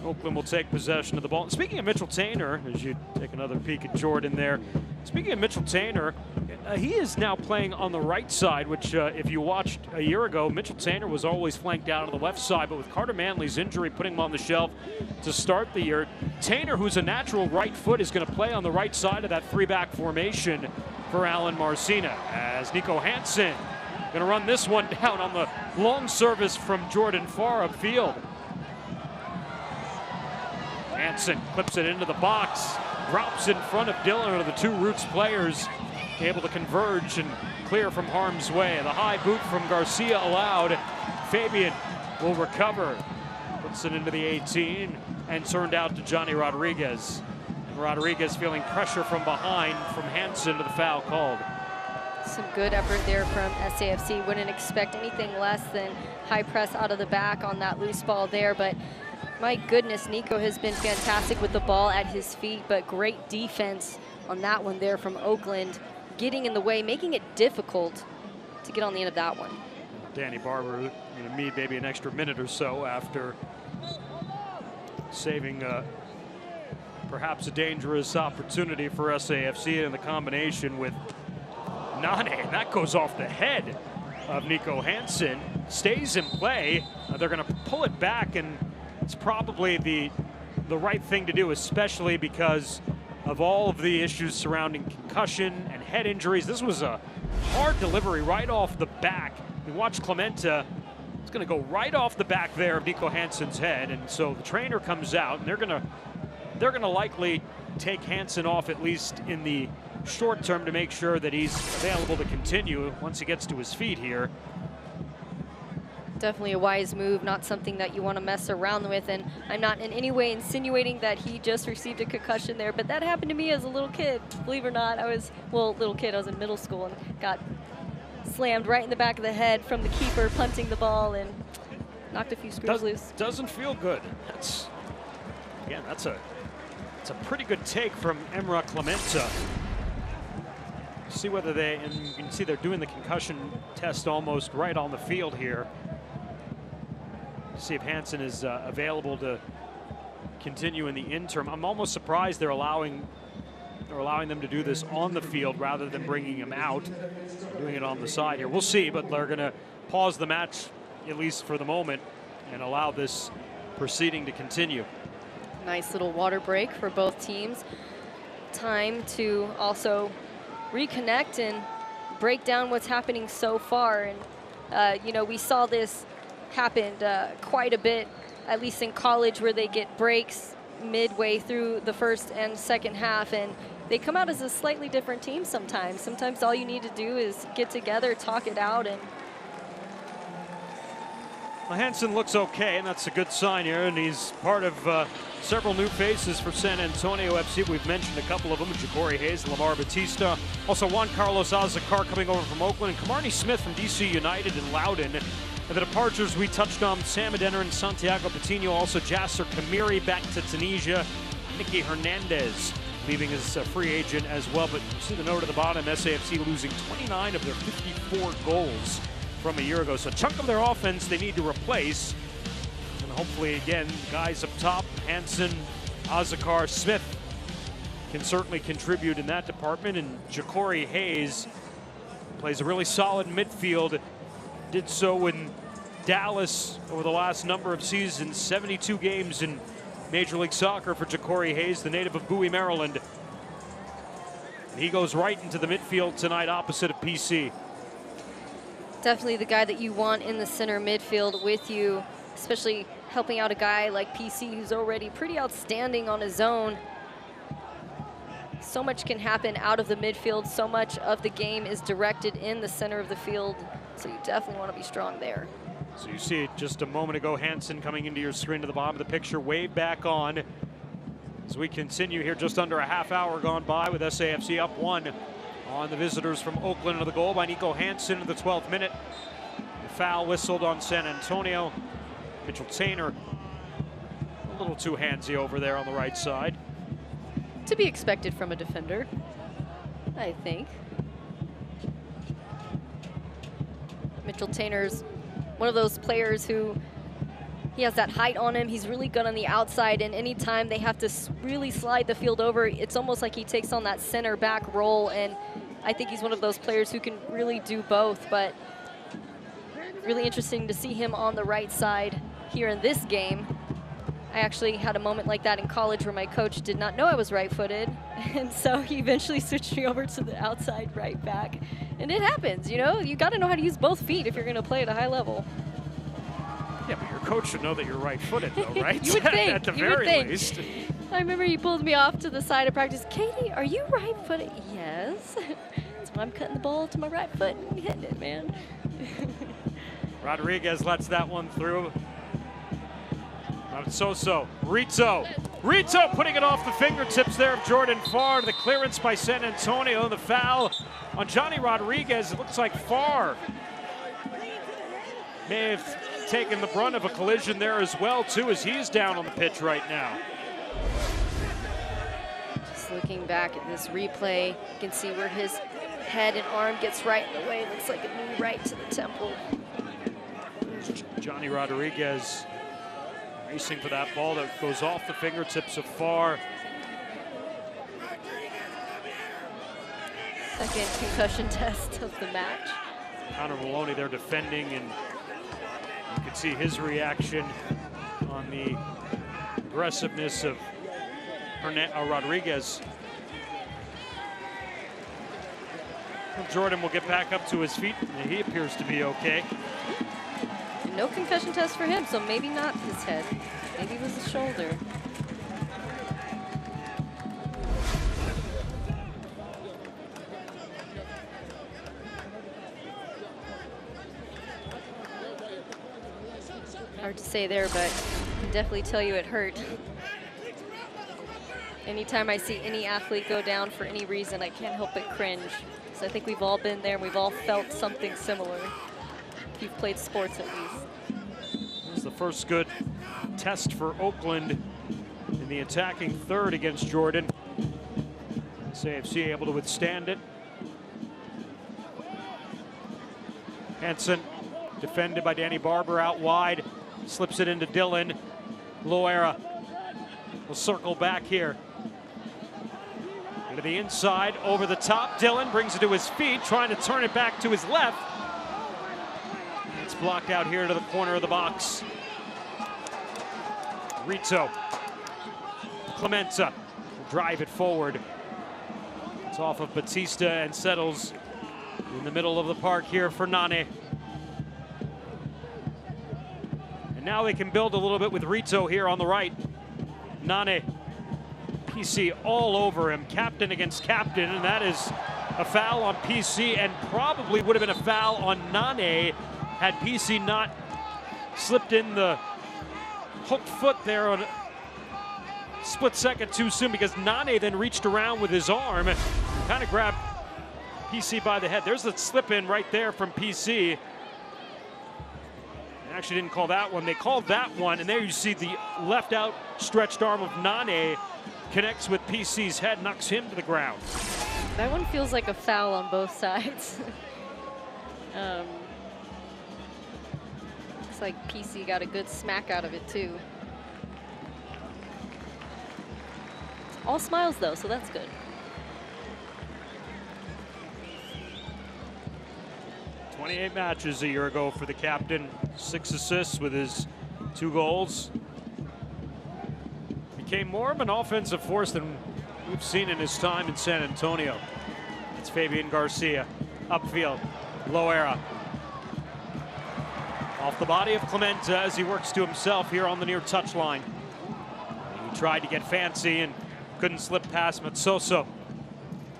Oakland will take possession of the ball. And speaking of Mitchell Taintor, as you take another peek at Jordan there, speaking of Mitchell Taintor, he is now playing on the right side, which if you watched a year ago, Mitchell Taintor was always flanked out on the left side, but with Carter Manley's injury putting him on the shelf to start the year, Taintor, who's a natural right foot, is going to play on the right side of that 3-back formation for Alan Marcina, as Nico Hansen going to run this one down on the long service from Jordan Farr upfield. Hansen clips it into the box, drops in front of Dillon, the 2 Roots players able to converge and clear from harm's way. The high boot from Garcia allowed. Fabian will recover, puts it into the 18 and turned out to Johnny Rodriguez. Rodriguez feeling pressure from behind from Hansen to the foul called. Some good effort there from SAFC. Wouldn't expect anything less than high press out of the back on that loose ball there, but my goodness, Nico has been fantastic with the ball at his feet, but great defense on that one there from Oakland, getting in the way, making it difficult to get on the end of that one. Danny Barber going to need maybe an extra minute or so after saving perhaps a dangerous opportunity for SAFC in the combination with Nane. And that goes off the head of Nico Hansen. Stays in play. They're going to pull it back, and it's probably the right thing to do, especially because of all of the issues surrounding concussion and head injuries. This was a hard delivery right off the back. You watch Clementa. It's going to go right off the back there of Nico Hansen's head, and so the trainer comes out, and they're going to likely take Hansen off, at least in the short term, to make sure that he's available to continue once he gets to his feet here. Definitely a wise move, not something that you want to mess around with, and I'm not in any way insinuating that he just received a concussion there, but that happened to me as a little kid. Believe it or not, I was in middle school and got slammed right in the back of the head from the keeper punting the ball and knocked a few screws loose. Doesn't feel good. That's a pretty good take from Emrah Clementa. See whether and you can see they're doing the concussion test almost right on the field here. See if Hansen is available to continue in the interim. I'm almost surprised they're allowing them to do this on the field rather than bringing him out, doing it on the side here. We'll see, but they're going to pause the match, at least for the moment, and allow this proceeding to continue. Nice little water break for both teams. Time to also reconnect and break down what's happening so far. And, you know, we saw this happen quite a bit, at least in college, where they get breaks midway through the first and second half, and they come out as a slightly different team sometimes. Sometimes all you need to do is get together, talk it out, and well, Hansen looks okay, and that's a good sign here, and he's part of several new faces for San Antonio FC. We've mentioned a couple of them, Ja'Cory Hayes, Lamar Batista, also Juan Carlos Azacar coming over from Oakland, and Camarni Smith from DC United and Loudon. And the departures we touched on, Sam Adenor and Santiago Patino, also Jasser Kamiri back to Tunisia, Nicky Hernandez leaving as a free agent as well. But you see the note at the bottom, SAFC losing 29 of their 54 goals from a year ago. So a chunk of their offense they need to replace. And hopefully, again, guys up top, Hansen, Azacar, Smith can certainly contribute in that department. And Ja'Cory Hayes plays a really solid midfield. Did so in Dallas over the last number of seasons, 72 games in Major League Soccer for Ja'Cory Hayes, the native of Bowie, Maryland. And he goes right into the midfield tonight opposite of PC. Definitely the guy that you want in the center midfield with you, especially helping out a guy like PC who's already pretty outstanding on his own. So much can happen out of the midfield. So much of the game is directed in the center of the field. So you definitely want to be strong there. So you see just a moment ago, Hansen coming into your screen to the bottom of the picture, wave back on. As we continue here, just under a half hour gone by with SAFC up 1 on the visitors from Oakland, of the goal by Nico Hansen in the 12th minute. The foul whistled on San Antonio. Mitchell Tainer a little too handsy over there on the right side. To be expected from a defender, I think. Mitchell Tainer's one of those players who he has that height on him. He's really good on the outside, and anytime they have to really slide the field over, it's almost like he takes on that center back role, and I think he's one of those players who can really do both. But really interesting to see him on the right side here in this game. I actually had a moment like that in college where my coach did not know I was right-footed, and so he eventually switched me over to the outside right back. And it happens, you know? You got to know how to use both feet if you're going to play at a high level. Yeah, but your coach should know that you're right-footed, though, right? You would think. At the you would very think. least. I remember he pulled me off to the side of practice. Katie, are you right-footed? Yes. So I'm cutting the ball to my right foot and hitting it, man. Rodriguez lets that one through. So Rito putting it off the fingertips there of Jordan Farr. The clearance by San Antonio. The foul on Johnny Rodriguez. It looks like Farr may have taken the brunt of a collision there as well, too, as he's down on the pitch right now. Just looking back at this replay, you can see where his head and arm gets right in the way. It looks like a knee right to the temple. Johnny Rodriguez Racing for that ball that goes off the fingertips of Farr. Second concussion test of the match. Connor Maloney there defending, and you can see his reaction on the aggressiveness of Rodriguez. Jordan will get back up to his feet, and he appears to be okay. No concussion test for him, so maybe not his head. Maybe it was his shoulder. Hard to say there, but I can definitely tell you it hurt. Anytime I see any athlete go down for any reason, I can't help but cringe. So I think we've all been there and we've all felt something similar. If you've played sports at least. This is the first good test for Oakland in the attacking third against Jordan. SAFC able to withstand it. Hansen defended by Danny Barber out wide. Slips it into Dylan. Loera will circle back here. To the inside, over the top. Dylan brings it to his feet, trying to turn it back to his left. It's blocked out here to the corner of the box. Rito. Clemente will drive it forward. It's off of Batista and settles in the middle of the park here for Nane. And now they can build a little bit with Rito here on the right. Nane. PC all over him, captain against captain, and that is a foul on PC, and probably would have been a foul on Nane had PC not slipped in the hook foot there on a split second too soon, because Nane then reached around with his arm and kind of grabbed PC by the head. There's the slip in right there from PC. They actually didn't call that one. They called that one, and there you see the left outstretched arm of Nane connects with PC's head, knocks him to the ground. That one feels like a foul on both sides. Looks like PC got a good smack out of it too. All smiles though, so that's good. 28 matches a year ago for the captain, 6 assists with his 2 goals. Became more of an offensive force than we've seen in his time in San Antonio. It's Fabian Garcia, upfield, Loera. Off the body of Clemente as he works to himself here on the near touchline. He tried to get fancy and couldn't slip past Matsoso.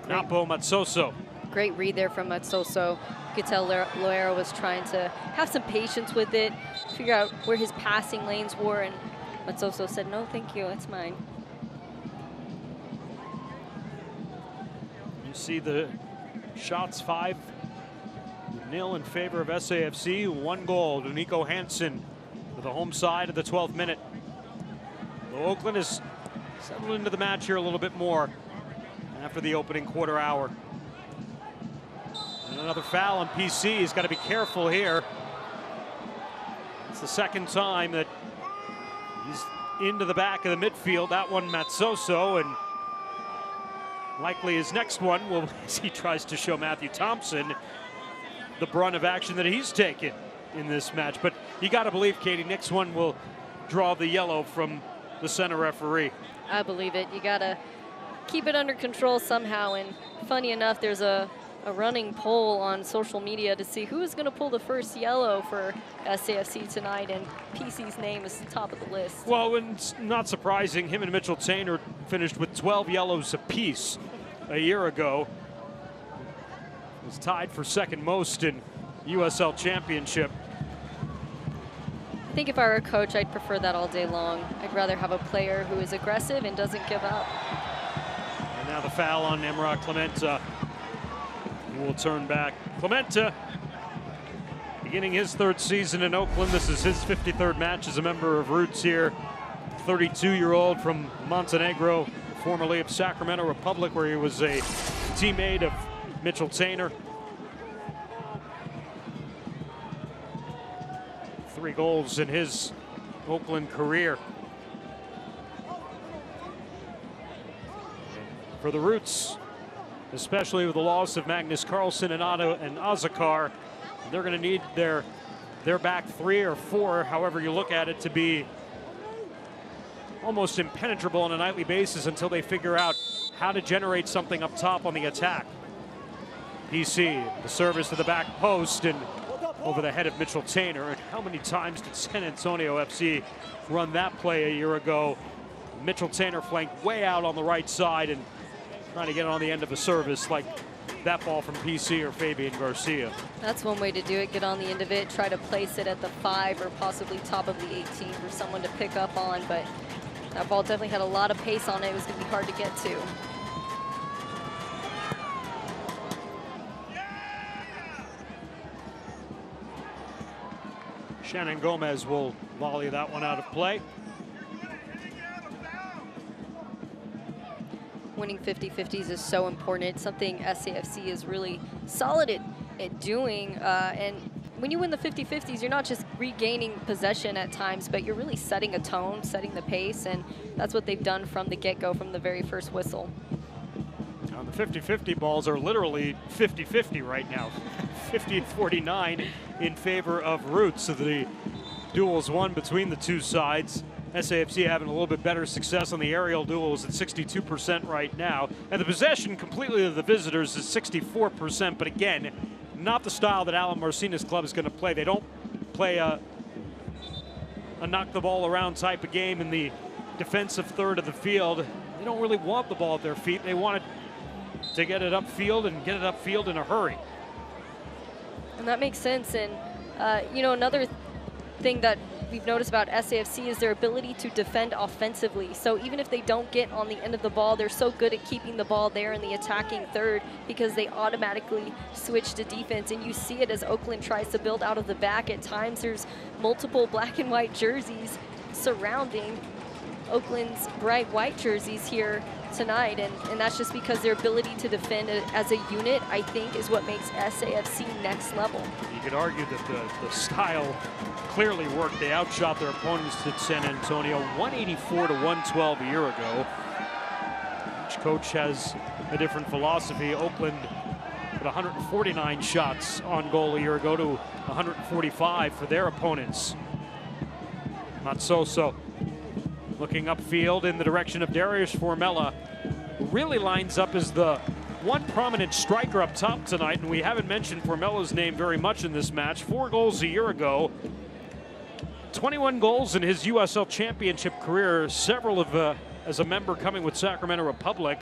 Napo Matsoso. Great read there from Matsoso. You could tell Loera was trying to have some patience with it, figure out where his passing lanes were, and Matsoso said, no, thank you, it's mine. You see the shots 5-0 in favor of SAFC. 1 goal to Nico Hansen for the home side of the 12th minute. Well, Oakland has settled into the match here a little bit more after the opening quarter hour. And another foul on PC. He's got to be careful here. It's the second time that he's into the back of the midfield. That one Matsoso, and likely his next one will, as he tries to show Matthew Thompson the brunt of action that he's taken in this match. But you got to believe, Katie, next one will draw the yellow from the center referee. I believe it. You got to keep it under control somehow. And funny enough, there's a running poll on social media to see who is going to pull the first yellow for SAFC tonight, and PC's name is top of the list. Well, it's not surprising. Him and Mitchell Tainer finished with 12 yellows apiece a year ago. Was tied for second most in USL Championship. I think if I were a coach, I'd prefer that all day long. I'd rather have a player who is aggressive and doesn't give up. And now the foul on Emrah Clemente. He will turn back. Clemente, beginning his 3rd season in Oakland. This is his 53rd match as a member of Roots here. 32-year-old from Montenegro, formerly of Sacramento Republic, where he was a teammate of Mitchell Tainer. 3 goals in his Oakland career. For the Roots, especially with the loss of Magnus Carlsen and Otto and Azakar, they're going to need their back 3 or 4, however you look at it, to be almost impenetrable on a nightly basis until they figure out how to generate something up top on the attack. PC, the service to the back post and over the head of Mitchell Tainer. And how many times did San Antonio FC run that play a year ago? Mitchell Tainer flanked way out on the right side and trying to get on the end of a service like that ball from PC or Fabian Garcia. That's one way to do it, get on the end of it, try to place it at the 5 or possibly top of the 18 for someone to pick up on, but that ball definitely had a lot of pace on it. It was going to be hard to get to. Shannon Gomez will volley that one out of play. Winning 50-50s is so important. It's something SAFC is really solid at doing. And when you win the 50-50s, you're not just regaining possession at times, but you're really setting a tone, setting the pace, and that's what they've done from the get-go, from the very first whistle. Now, the 50-50 balls are literally 50-50 right now. 50-49 in favor of Roots. So the duels won between the two sides. SAFC having a little bit better success on the aerial duels at 62% right now. And the possession completely of the visitors is 64%, but again, not the style that Alan Marcina's club is going to play. They don't play a knock the ball around type of game in the defensive third of the field. They don't really want the ball at their feet. They want to get it upfield and get it upfield in a hurry. And that makes sense. And, you know, another thing that we've noticed about SAFC is their ability to defend offensively. So even if they don't get on the end of the ball, they're so good at keeping the ball there in the attacking third because they automatically switch to defense. And you see it as Oakland tries to build out of the back. At times there's multiple black and white jerseys surrounding Oakland's bright white jerseys here tonight, and that's just because their ability to defend as a unit, I think, is what makes SAFC next level. You could argue that the style clearly worked. They outshot their opponents at San Antonio 184-112 a year ago. Each coach has a different philosophy. Oakland with 149 shots on goal a year ago to 145 for their opponents. Not so. Looking upfield in the direction of Darius Formella, who really lines up as the one prominent striker up top tonight, and we haven't mentioned Formella's name very much in this match. 4 goals a year ago, 21 goals in his USL Championship career, several of as a member coming with Sacramento Republic.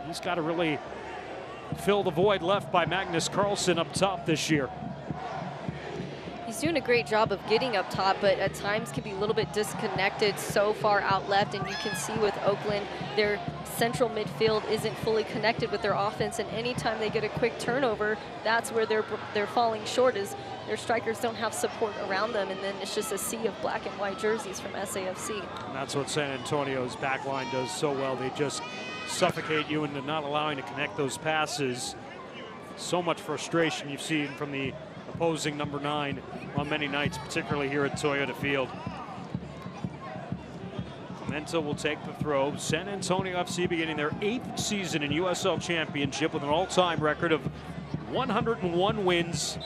He's got to really fill the void left by Magnus Carlsen up top this year. He's doing a great job of getting up top, but at times can be a little bit disconnected so far out left, and you can see with Oakland, their central midfield isn't fully connected with their offense, and anytime they get a quick turnover, that's where they're falling short, is their strikers don't have support around them, and then it's just a sea of black and white jerseys from SAFC. And that's what San Antonio's back line does so well. They just suffocate you into not allowing to connect those passes. So much frustration you've seen from the opposing number 9 on many nights, particularly here at Toyota Field. Clemente will take the throw. San Antonio FC beginning their 8th season in USL Championship with an all-time record of 101 wins,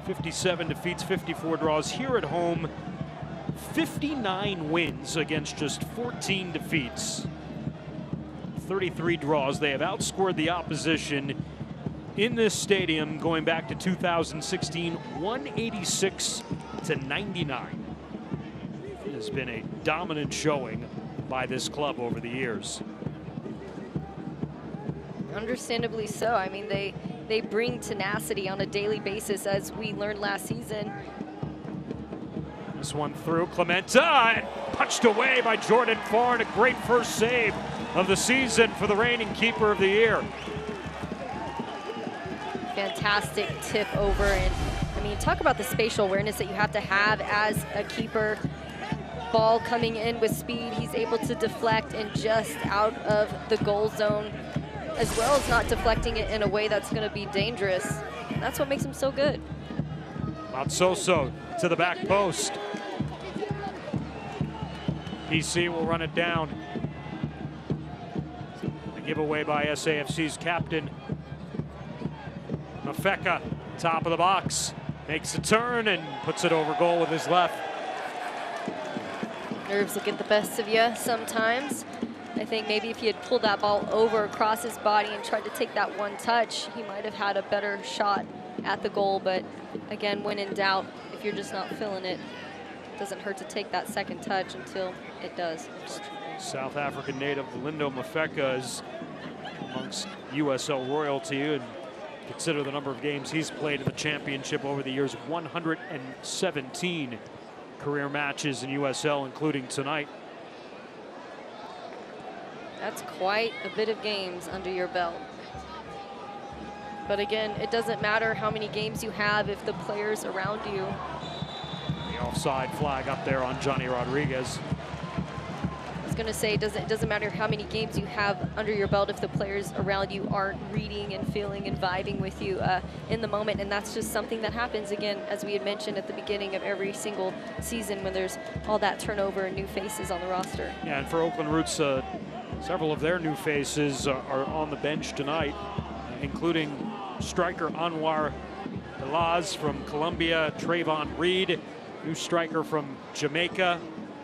57 defeats, 54 draws. Here at home, 59 wins against just 14 defeats, 33 draws. They have outscored the opposition in this stadium going back to 2016, 186-99. It has been a dominant showing by this club over the years. Understandably so. I mean, they bring tenacity on a daily basis, as we learned last season. This one through Clemente, punched away by Jordan Farr, and a great first save of the season for the reigning keeper of the year. Fantastic tip over, and I mean, talk about the spatial awareness that you have to have as a keeper. Ball coming in with speed, he's able to deflect and just out of the goal zone, as well as not deflecting it in a way that's going to be dangerous. And that's what makes him so good. Matsoso to the back post. PC will run it down. The giveaway by SAFC's captain. Mafeka, top of the box, makes a turn and puts it over goal with his left. Nerves will get the best of you sometimes. I think maybe if he had pulled that ball over across his body and tried to take that one touch, he might have had a better shot at the goal. But again, when in doubt, if you're just not feeling it, it doesn't hurt to take that second touch until it does. South African native Lindo Mafeka is amongst USL royalty, and consider the number of games he's played in the championship over the years, 117 career matches in USL, including tonight. That's quite a bit of games under your belt. But again, it doesn't matter how many games you have if the players around you. The offside flag up there on Johnny Rodriguez. I was going to say, it doesn't matter how many games you have under your belt if the players around you aren't reading and feeling and vibing with you in the moment. And that's just something that happens, again, as we had mentioned at the beginning of every single season when there's all that turnover and new faces on the roster. Yeah, and for Oakland Roots, several of their new faces are on the bench tonight, including striker Anwar Elaz from Colombia, Trayvon Reed, new striker from Jamaica.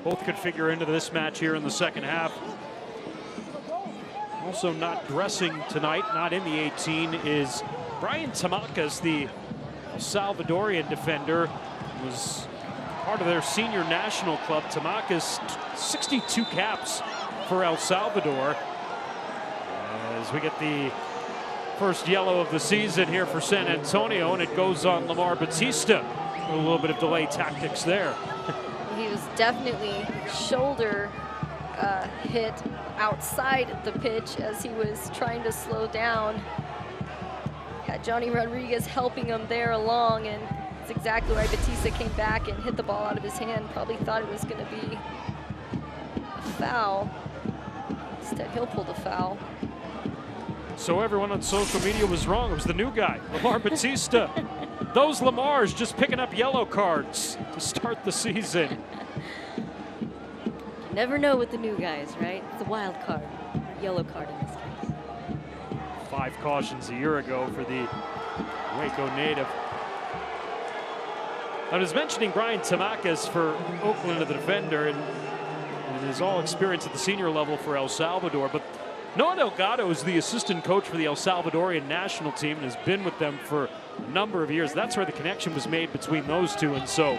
Both could figure into this match here in the second half. Also not dressing tonight, not in the 18, is Brian Tamakas, the Salvadorian defender. Was part of their senior national club. Tamakas, 62 caps for El Salvador. As we get the first yellow of the season here for San Antonio, and it goes on Lamar Batista. A little bit of delay tactics there. He was definitely shoulder hit outside the pitch as he was trying to slow down. Had Johnny Rodriguez helping him there along, and it's exactly why Batista came back and hit the ball out of his hand. Probably thought it was going to be a foul. Instead, he'll pull the foul. So everyone on social media was wrong. It was the new guy, Lamar Batista. Those Lamars just picking up yellow cards to start the season. You never know with the new guys, right? It's a wild card, yellow card in this case. 5 cautions a year ago for the Waco native. I was mentioning Brian Tamakas for Oakland, the defender, and his all experience at the senior level for El Salvador. But Noah Delgado is the assistant coach for the El Salvadorian national team and has been with them for a number of years. That's where the connection was made between those two. And so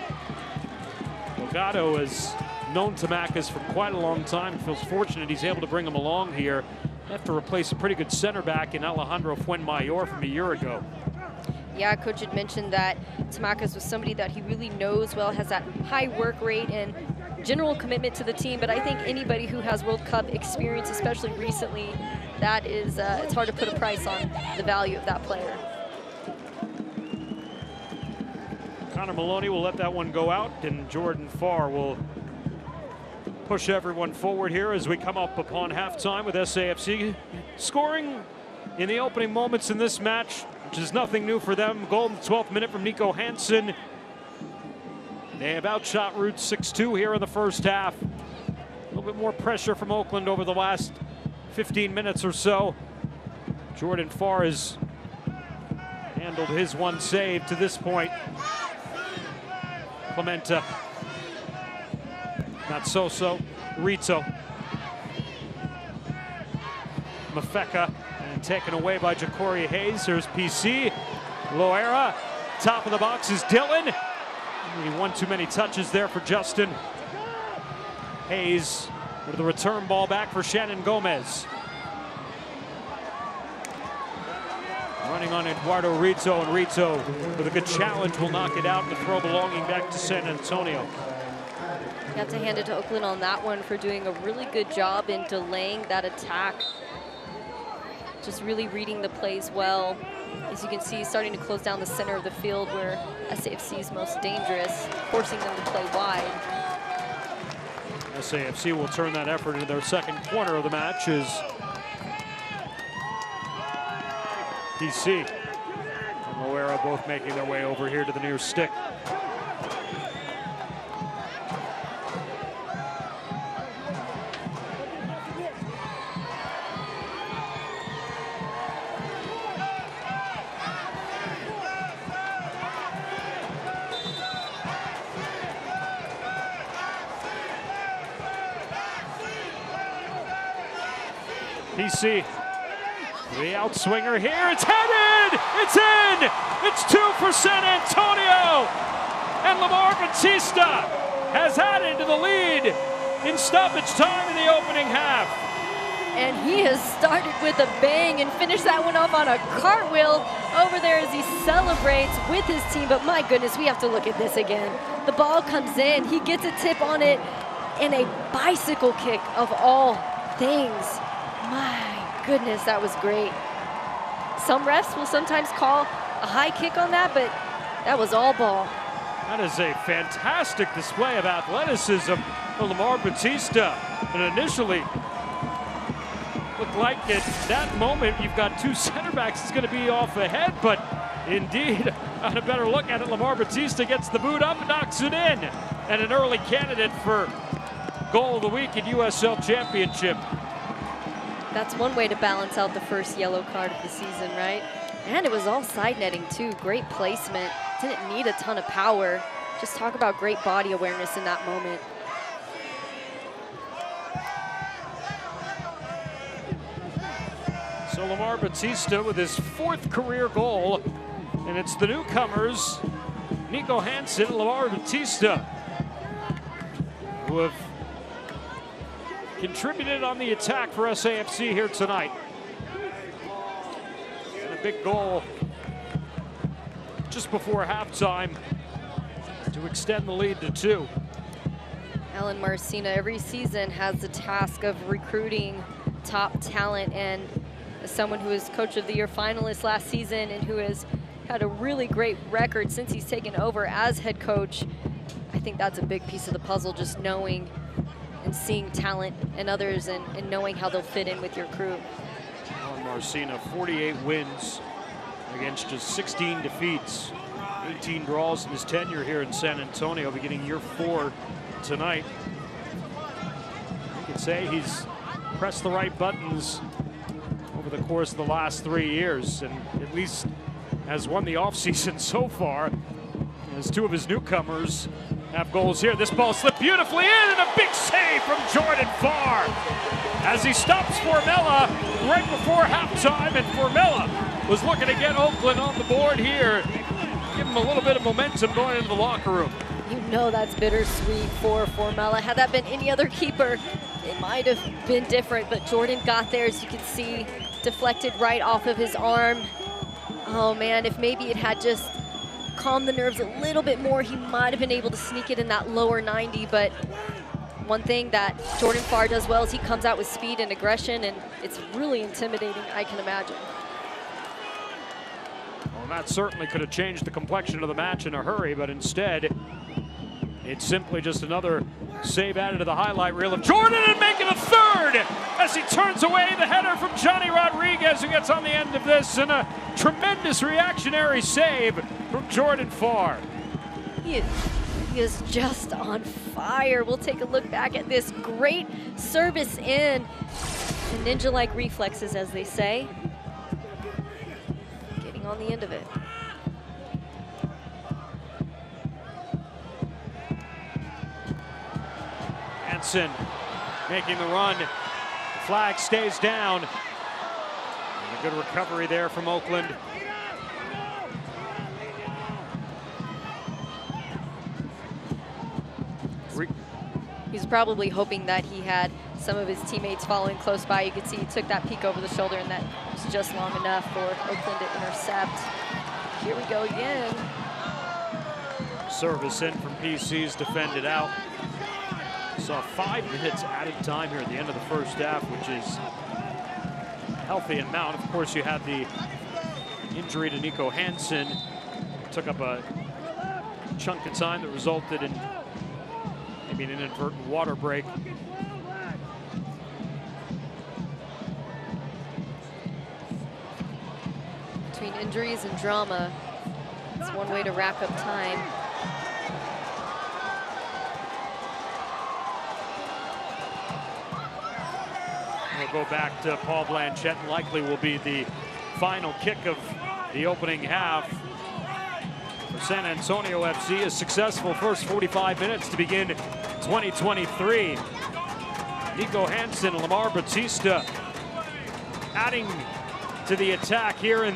Delgado has known Tamakas for quite a long time. Feels fortunate he's able to bring him along here. They have to replace a pretty good center back in Alejandro Fuenmayor from a year ago. Yeah, Coach had mentioned that Tamakas was somebody that he really knows well, has that high work rate and general commitment to the team. But I think anybody who has World Cup experience, especially recently, that is, it's hard to put a price on the value of that player. Connor Maloney will let that one go out, and Jordan Farr will push everyone forward here as we come up upon halftime with SAFC scoring in the opening moments in this match, which is nothing new for them. Goal in the 12th minute from Nico Hansen. They have outshot Roots 6-2 here in the first half. A little bit more pressure from Oakland over the last 15 minutes or so. Jordan Farr has handled his one save to this point. Clementa, not so, Rito. Mafeka, and taken away by Ja'Cory Hayes. Here's PC. Loera, top of the box is Dillon. He won too many touches there for Justin. Hayes with the return ball back for Shannon Gomez. Running on Eduardo Rito, and Rito with a good challenge will knock it out to throw belonging back to San Antonio. You have to hand it to Oakland on that one for doing a really good job in delaying that attack. Just really reading the plays well. As you can see, starting to close down the center of the field where SAFC is most dangerous, forcing them to play wide. SAFC will turn that effort into their second corner of the match as PC and Loera both making their way over here to the near stick. PC, the outswinger here, it's headed! It's in! It's 2 for San Antonio! And Lamar Batista has added to the lead in stoppage time in the opening half. And he has started with a bang and finished that one off on a cartwheel over there as he celebrates with his team. But my goodness, we have to look at this again. The ball comes in, he gets a tip on it, and a bicycle kick of all things. My goodness, that was great. Some refs will sometimes call a high kick on that, but that was all ball. That is a fantastic display of athleticism for Lamar Batista. And initially, looked like at that moment you've got two center backs. It's going to be off ahead, but indeed, on a better look at it, Lamar Batista gets the boot up and knocks it in. And an early candidate for goal of the week in USL Championship. That's one way to balance out the first yellow card of the season, right? And it was all side netting too. Great placement. Didn't need a ton of power. Just talk about great body awareness in that moment. So Lamar Batista with his 4th career goal, and it's the newcomers, Nico Hansen and Lamar Batista, who have contributed on the attack for SAFC here tonight. And a big goal just before halftime to extend the lead to 2. Alan Marcina every season has the task of recruiting top talent, and as someone who is Coach of the Year finalist last season and who has had a really great record since he's taken over as head coach, I think that's a big piece of the puzzle, just knowing and seeing talent in others and knowing how they'll fit in with your crew. Alan Marcina, 48 wins against just 16 defeats, 18 draws in his tenure here in San Antonio, beginning year 4 tonight. You can say he's pressed the right buttons over the course of the last 3 years, and at least has won the offseason so far, as 2 of his newcomers have goals here. This ball slipped beautifully in, and a big save from Jordan Farr as he stops Formella right before halftime, and Formella was looking to get Oakland on the board here, give him a little bit of momentum going into the locker room. You know that's bittersweet for Formella. Had that been any other keeper, it might have been different, but Jordan got there, as you can see, deflected right off of his arm. Oh man, if maybe it had just calmed the nerves a little bit more, he might have been able to sneak it in that lower 90, but one thing that Jordan Farr does well is he comes out with speed and aggression, and it's really intimidating, I can imagine. Well, that certainly could have changed the complexion of the match in a hurry, but instead, it's simply just another save added to the highlight reel of Jordan, and making a 3rd as he turns away the header from Johnny Rodriguez, who gets on the end of this, and a tremendous reactionary save from Jordan Farr. He is just on fire. We'll take a look back at this great service in. The ninja-like reflexes, as they say. Getting on the end of it. Hansen making the run. The flag stays down. And a good recovery there from Oakland. He's probably hoping that he had some of his teammates following close by. You could see he took that peek over the shoulder, and that was just long enough for Oakland to intercept. Here we go again. Service in from PC's defended out. Saw 5 minutes added time here at the end of the first half, which is a healthy amount. Of course, you had the injury to Nico Hansen. Took up a chunk of time that resulted in maybe an inadvertent water break. Between injuries and drama, it's one way to rack up time. We'll go back to Paul Blanchette, and likely will be the final kick of the opening half. For San Antonio FC, a successful first 45 minutes to begin 2023. Nico Hansen and Lamar Batista adding to the attack here in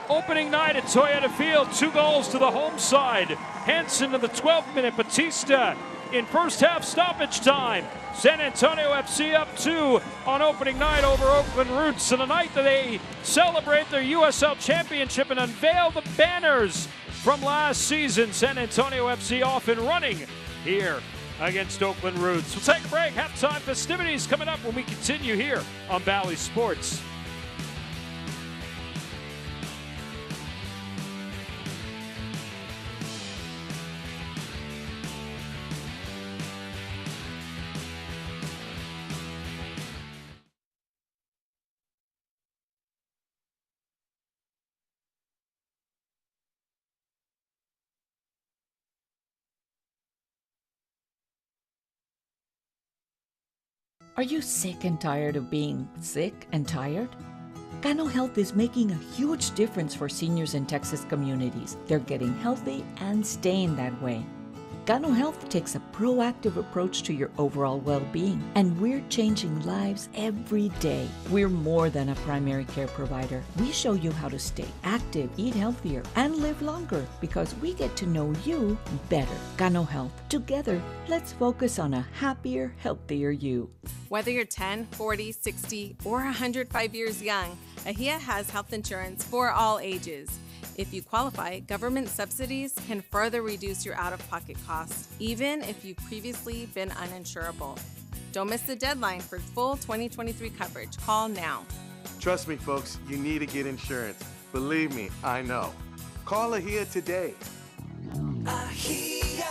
opening night at Toyota Field. 2 goals to the home side. Hansen in the 12th minute, Batista in first half stoppage time. San Antonio FC up 2 on opening night over Oakland Roots. And a night that they celebrate their USL Championship and unveil the banners from last season. San Antonio FC off and running here against Oakland Roots. We'll take a break. Halftime festivities coming up when we continue here on Bally Sports. Are you sick and tired of being sick and tired? Gano Health is making a huge difference for seniors in Texas communities. They're getting healthy and staying that way. Gano Health takes a proactive approach to your overall well-being, and we're changing lives every day. We're more than a primary care provider. We show you how to stay active, eat healthier, and live longer because we get to know you better. Gano Health. Together, let's focus on a happier, healthier you. Whether you're 10, 40, 60, or 105 years young, AHIA has health insurance for all ages. If you qualify, government subsidies can further reduce your out-of-pocket costs, even if you've previously been uninsurable. Don't miss the deadline for full 2023 coverage. Call now. Trust me, folks, you need to get insurance. Believe me, I know. Call AHIA today. AHIA,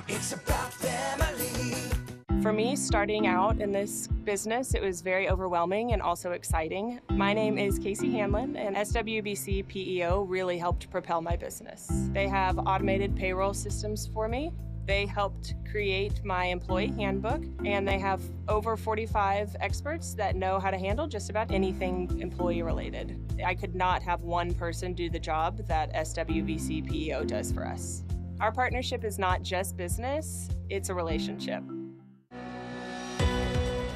it's about family. For me, starting out in this business, it was very overwhelming and also exciting. My name is Casey Hanlon, and SWBC PEO really helped propel my business. They have automated payroll systems for me. They helped create my employee handbook, and they have over 45 experts that know how to handle just about anything employee related. I could not have one person do the job that SWBC PEO does for us. Our partnership is not just business, it's a relationship.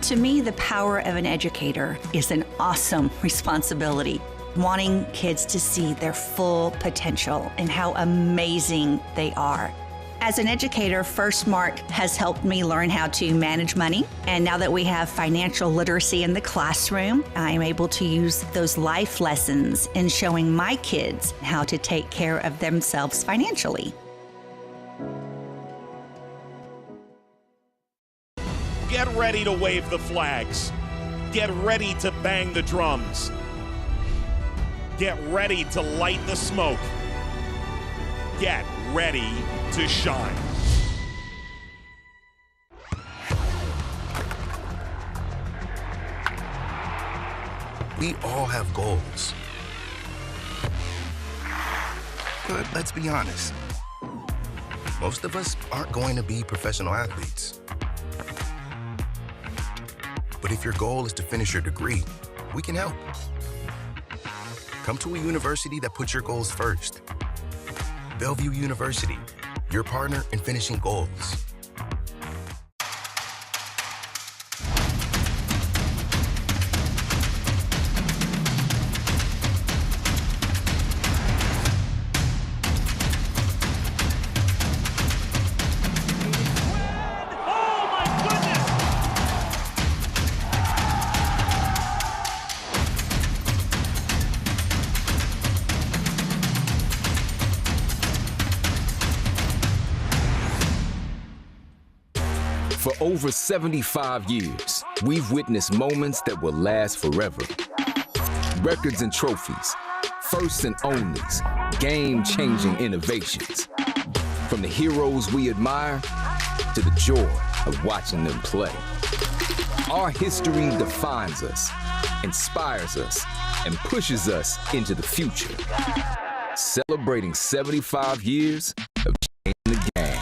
To me, the power of an educator is an awesome responsibility. Wanting kids to see their full potential and how amazing they are. As an educator, First Mark has helped me learn how to manage money. And now that we have financial literacy in the classroom, I'm able to use those life lessons in showing my kids how to take care of themselves financially. Get ready to wave the flags. Get ready to bang the drums. Get ready to light the smoke. Get ready to shine. We all have goals. But let's be honest. Most of us aren't going to be professional athletes. But if your goal is to finish your degree, we can help. Come to a university that puts your goals first. Bellevue University, your partner in finishing goals. For over 75 years, we've witnessed moments that will last forever. Records and trophies, firsts and onlys, game-changing innovations. From the heroes we admire to the joy of watching them play. Our history defines us, inspires us, and pushes us into the future. Celebrating 75 years of changing the game.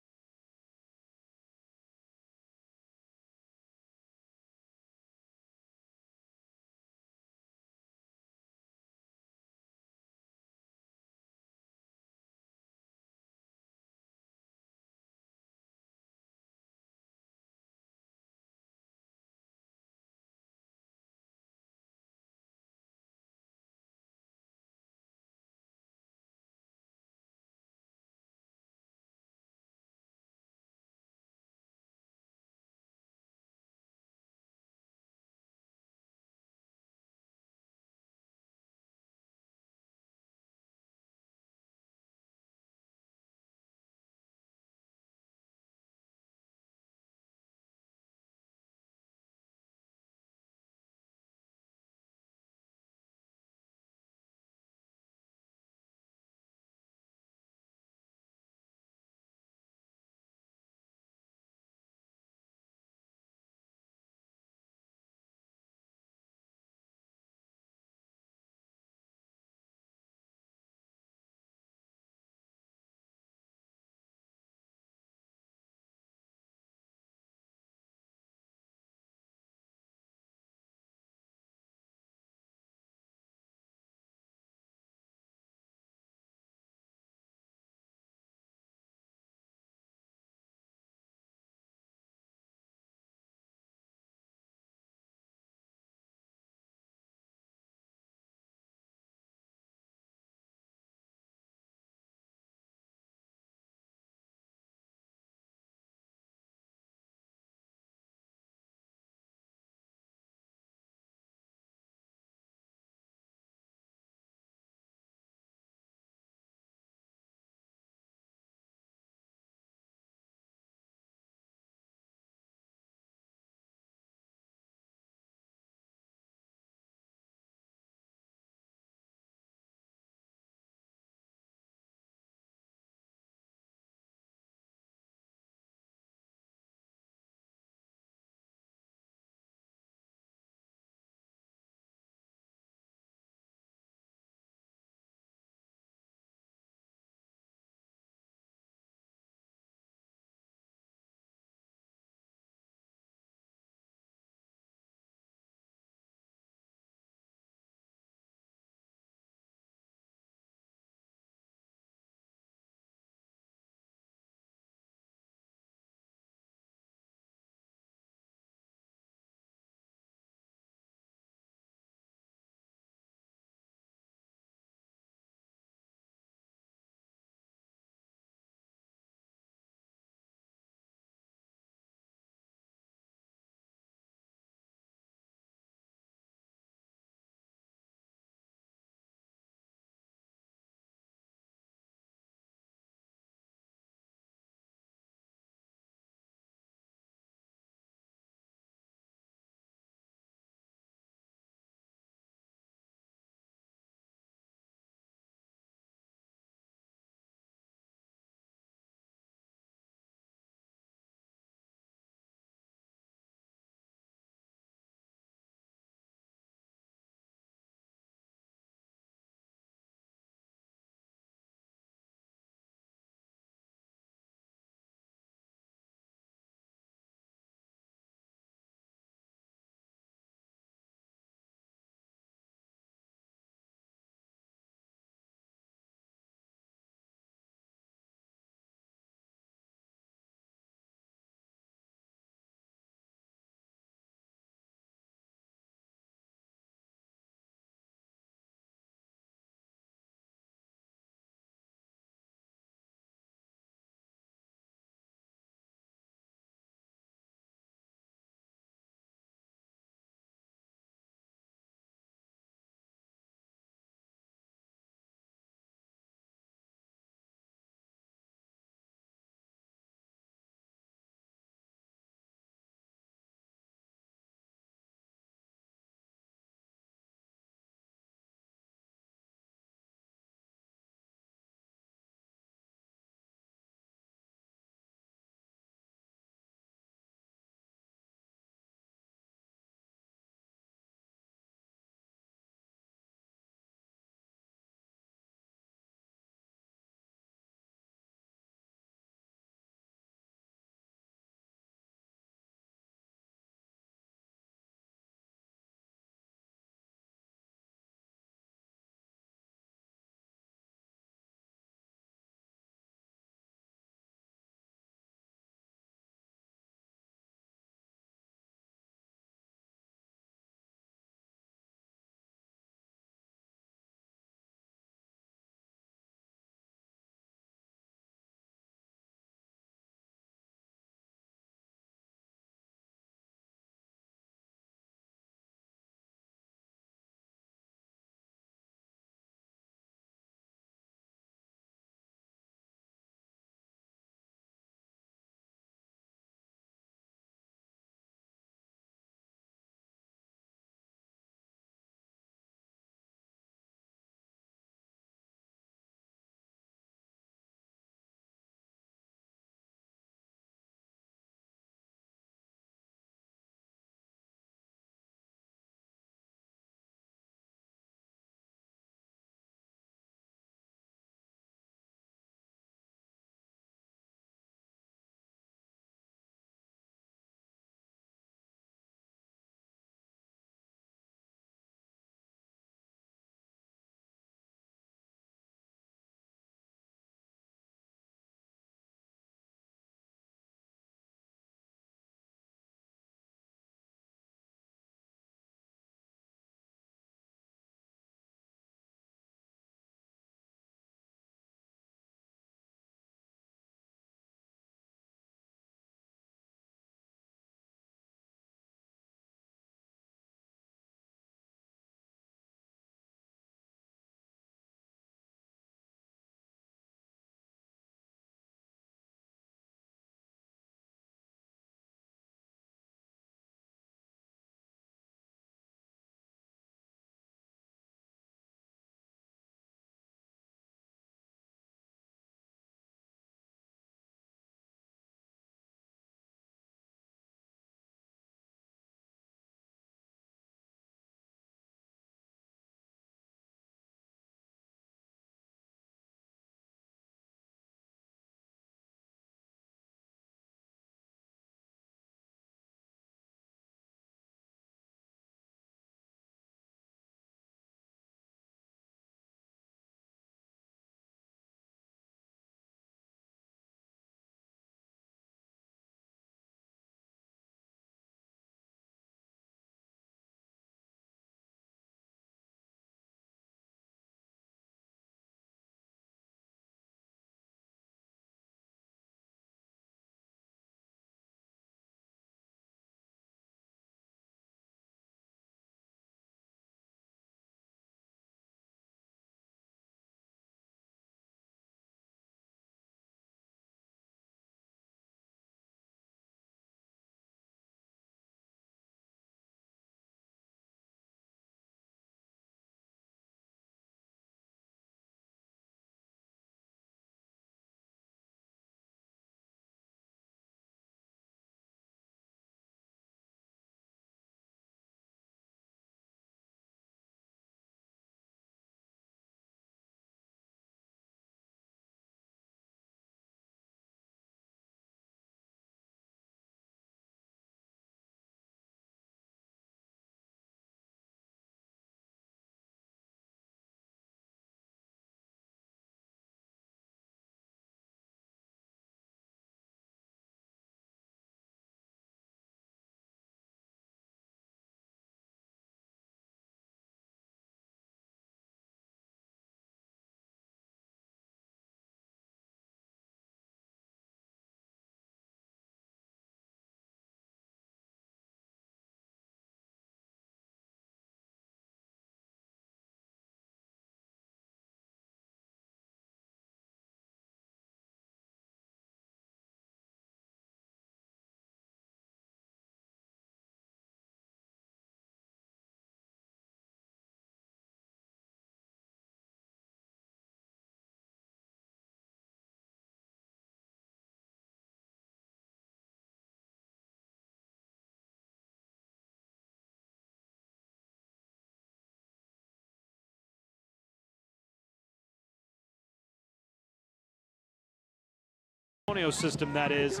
Antonio system, that is.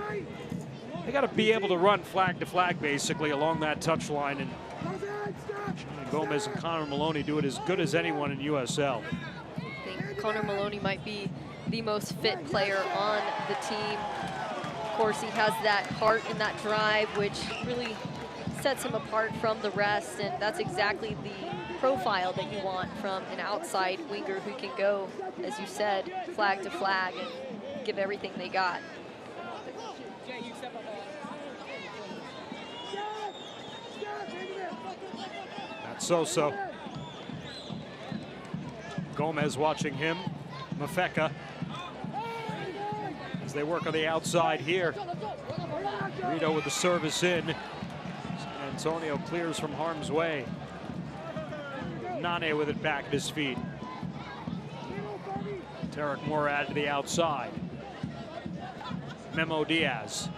They got to be able to run flag to flag, basically, along that touch line. And Gomez and Connor Maloney do it as good as anyone in USL. I think Connor Maloney might be the most fit player on the team. Of course, he has that heart and that drive, which really sets him apart from the rest, and that's exactly the profile that you want from an outside winger who can go, as you said, flag to flag and give everything they got. That's so. Gomez watching him. Mafeka as they work on the outside here. Rito with the service in. San Antonio clears from harm's way. Nane with it back at his feet. Tarek Morad to the outside. Memo Diaz.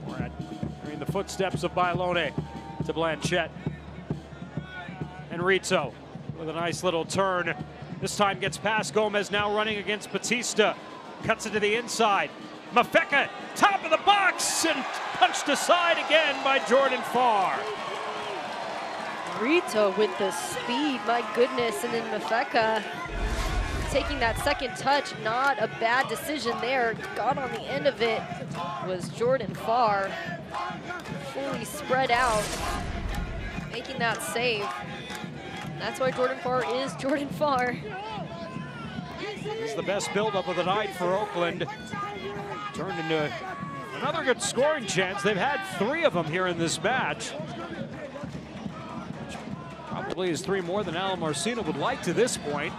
Morad in the footsteps of Bailone to Blanchette. And Rito with a nice little turn. This time gets past Gomez, now running against Batista. Cuts it to the inside. Mafeka, top of the box, and punched aside again by Jordan Farr. Rito with the speed, my goodness, and then Mafeka taking that second touch, not a bad decision there. Got on the end of it was Jordan Farr, fully spread out, making that save. That's why Jordan Farr is Jordan Farr. This is the best buildup of the night for Oakland. Turned into another good scoring chance. They've had 3 of them here in this match. Probably is 3 more than Alan Marcina would like to this point.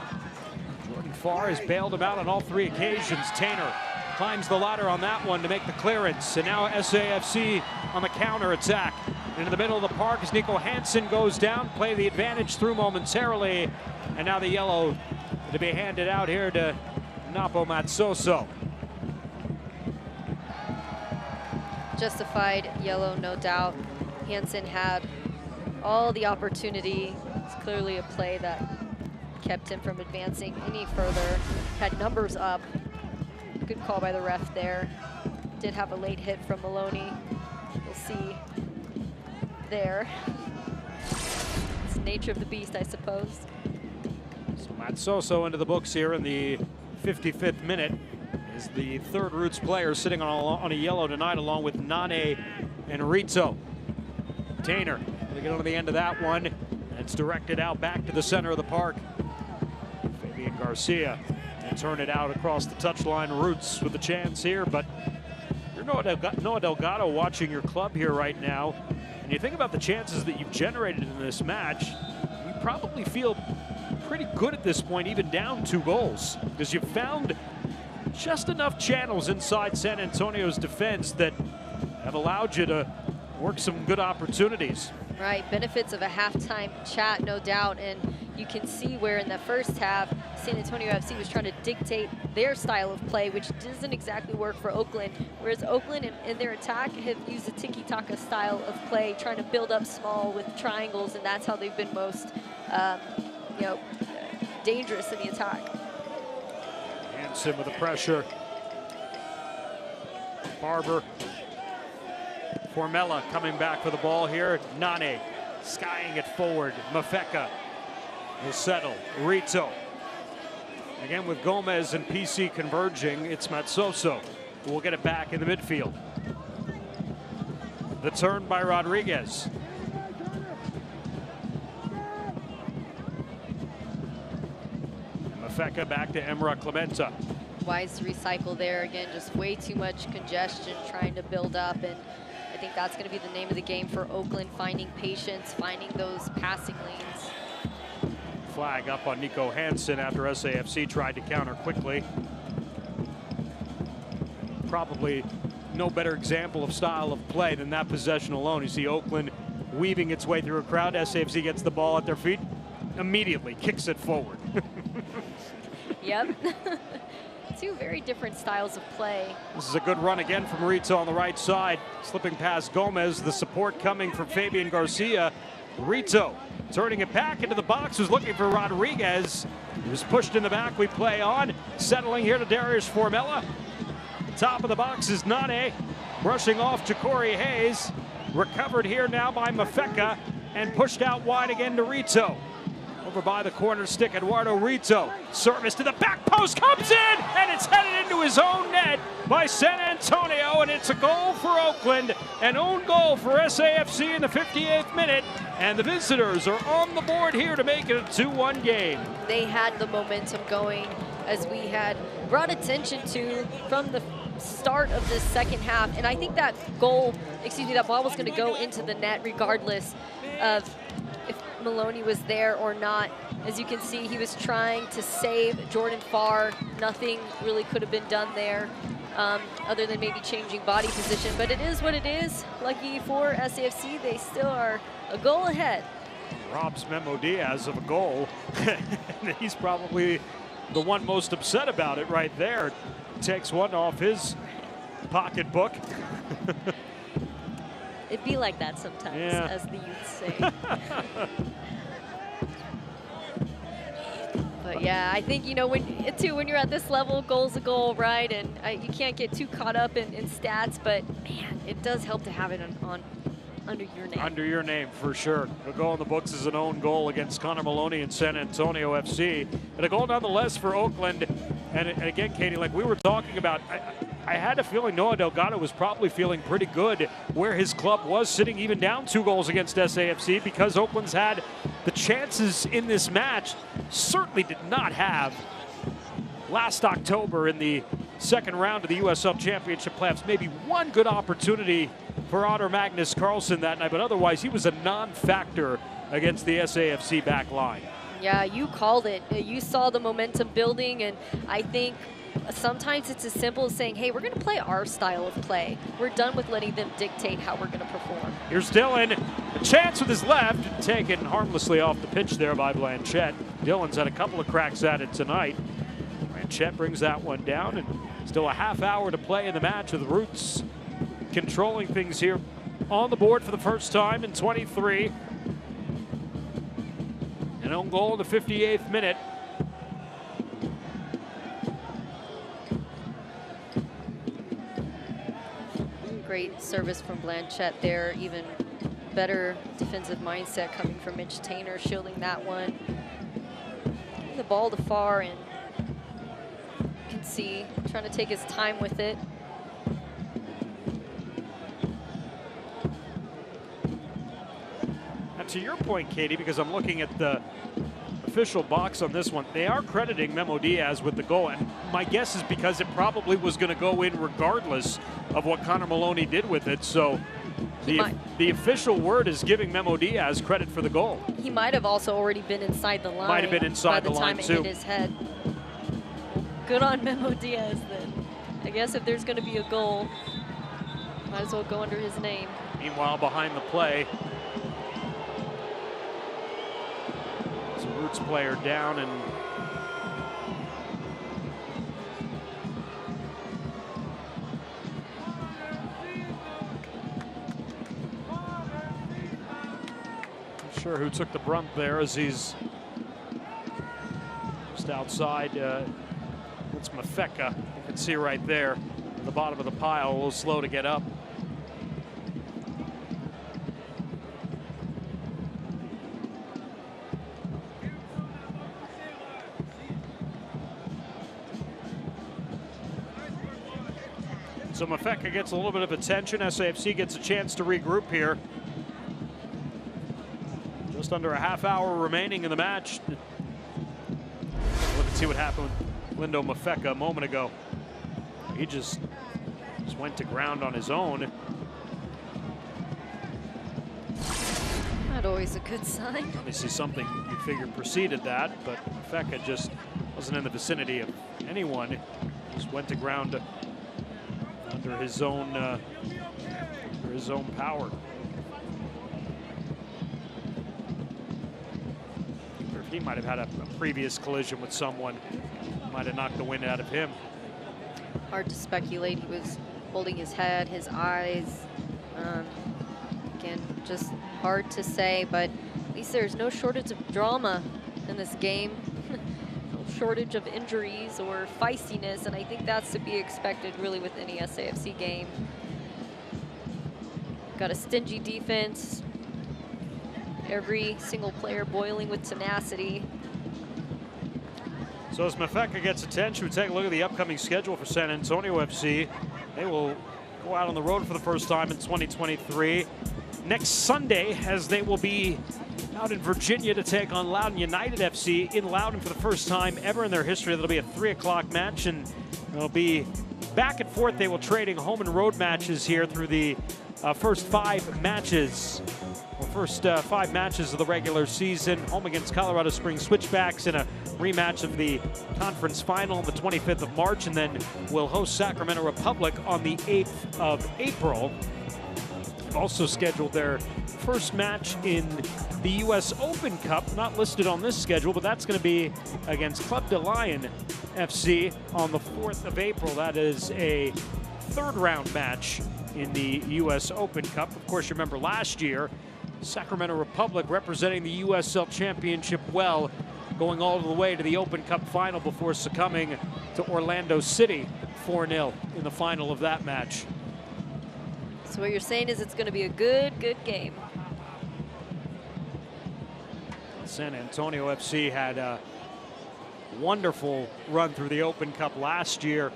Jordan Farr has bailed him out on all 3 occasions. Tainer climbs the ladder on that one to make the clearance. And now SAFC on the counter attack. Into the middle of the park as Nico Hansen goes down. Play the advantage through momentarily. And now the yellow to be handed out here to Napo Matsoso. Justified yellow, no doubt. Hansen had all the opportunity. It's clearly a play that kept him from advancing any further. Had numbers up. Good call by the ref there. Did have a late hit from Maloney. We'll see there. It's the nature of the beast, I suppose. So Matsoso into the books here in the 55th minute. Is the third Roots player sitting on a yellow tonight, along with Nane and Rito. Tainer gonna get on the end of that one. It's directed out back to the center of the park. Fabian Garcia and turn it out across the touchline. Roots with a chance here, but you're Noah Delgado watching your club here right now, and you think about the chances that you've generated in this match, you probably feel pretty good at this point, even down 2 goals, because you've found just enough channels inside San Antonio's defense that have allowed you to work some good opportunities. Right, benefits of a halftime chat, no doubt, and you can see where in the first half, San Antonio FC was trying to dictate their style of play, which doesn't exactly work for Oakland, whereas Oakland in their attack have used a tiki-taka style of play, trying to build up small with triangles, and that's how they've been most dangerous in the attack. Hansen with the pressure. Barber. Formella coming back for the ball here. Nane skying it forward. Mafeka will settle. Rito. Again with Gomez and PC converging, it's Matsoso who will get it back in the midfield. The turn by Rodriguez. Mafeka back to Emra Clementa. Wise to recycle there. Again, just way too much congestion trying to build up, and I think that's going to be the name of the game for Oakland, finding patience, finding those passing lanes. Flag up on Nico Hansen after SAFC tried to counter quickly. Probably no better example of style of play than that possession alone. You see Oakland weaving its way through a crowd. SAFC gets the ball at their feet, immediately kicks it forward. Yep. Two very different styles of play. This is a good run again from Rito on the right side, slipping past Gomez. The support coming from Fabian Garcia. Rito turning it back into the box, was looking for Rodriguez. He was pushed in the back. We play on, settling here to Darius Formella. top of the box is Nane, brushing off Ja'Cory Hayes. Recovered here now by Mafeka and pushed out wide again to Rito. Over by the corner stick, Eduardo Rito. Service to the back post, comes in, and it's headed into his own net by San Antonio, and it's a goal for Oakland. An own goal for SAFC in the 58th minute, and the visitors are on the board here to make it a 2-1 game. They had the momentum going, as we had brought attention to from the start of this second half, and I think that goal, that ball was going to go into the net regardless of if Maloney was there or not. As you can see, he was trying to save Jordan Farr. Nothing really could have been done there other than maybe changing body position, but it is what it is. Lucky for SAFC, they still are a goal ahead. Robs Memo Diaz of a goal, and he's probably the one most upset about it right there. Takes one off his pocketbook. It'd be like that sometimes, yeah, as the youth say. But yeah, I think, when you're at this level, goal's a goal, right? And you can't get too caught up in stats, but man, it does help to have it on under your name. Under your name, for sure. A goal in the books is an own goal against Connor Maloney and San Antonio FC. And a goal nonetheless for Oakland. And again, Katie, like we were talking about, I had a feeling Noah Delgado was probably feeling pretty good where his club was sitting even down 2 goals against SAFC, because Oakland's had the chances in this match. Certainly did not have last October in the second round of the USL Championship playoffs. Maybe one good opportunity for Otter Magnus Carlson that night, but otherwise he was a non-factor against the SAFC back line. Yeah, you called it. You saw the momentum building, and I think sometimes it's as simple as saying, hey, we're going to play our style of play. We're done with letting them dictate how we're going to perform. Here's Dylan. A chance with his left, taken harmlessly off the pitch there by Blanchette. Dylan's had a couple of cracks at it tonight. Blanchette brings that one down, and still a half hour to play in the match, with Roots controlling things here on the board for the first time in 23. An own goal in the 58th minute. Great service from Blanchette there. Even better defensive mindset coming from Mitch Tainer, shielding that one. Getting the ball to Farr, and you can see trying to take his time with it. And to your point, Katie, because I'm looking at the official box on this one, they are crediting Memo Diaz with the goal, and my guess is because it probably was going to go in regardless of what Connor Maloney did with it. So the official word is giving Memo Diaz credit for the goal. He might have also already been inside the line. Might have been inside the line, by the time too. it hit his head. Good on Memo Diaz then. I guess if there's going to be a goal, might as well go under his name. Meanwhile, behind the play, there's a Roots player down, and not sure who took the brunt there, as he's just outside. It's Mafeka. You can see right there at the bottom of the pile, a little slow to get up. So Mafeka gets a little bit of attention. SAFC gets a chance to regroup here. Just under a half hour remaining in the match. Look and see what happened with Lindo Mafeka a moment ago. He just went to ground on his own. Not always a good sign. Obviously something you figure preceded that, but Mafeka just wasn't in the vicinity of anyone. Just went to ground under his own power. Or if he might have had a previous collision with someone, might have knocked the wind out of him. Hard to speculate. He was holding his head, his eyes. Again, just hard to say, but at least there's no shortage of drama in this game. No shortage of injuries or feistiness, and I think that's to be expected really with any SAFC game. Got a stingy defense. Every single player boiling with tenacity. So as Mafeka gets attention, we take a look at the upcoming schedule for San Antonio FC. They will go out on the road for the first time in 2023. Next Sunday, as they will be out in Virginia to take on Loudoun United FC in Loudoun for the first time ever in their history. That'll be a 3 o'clock match, and it'll be back and forth. They will trading home and road matches here through the first 5 matches. First 5 matches of the regular season. Home against Colorado Springs Switchbacks in a rematch of the conference final on the 25th of March, and then we'll host Sacramento Republic on the 8th of April. Also scheduled their first match in the U.S. Open Cup, not listed on this schedule, but that's going to be against Club de Lion FC on the 4th of April. That is a 3rd round match in the U.S. Open Cup. Of course, you remember last year, Sacramento Republic representing the USL Championship well, going all the way to the Open Cup final before succumbing to Orlando City 4-0 in the final of that match. So what you're saying is it's going to be a good game. San Antonio FC had a wonderful run through the Open Cup last year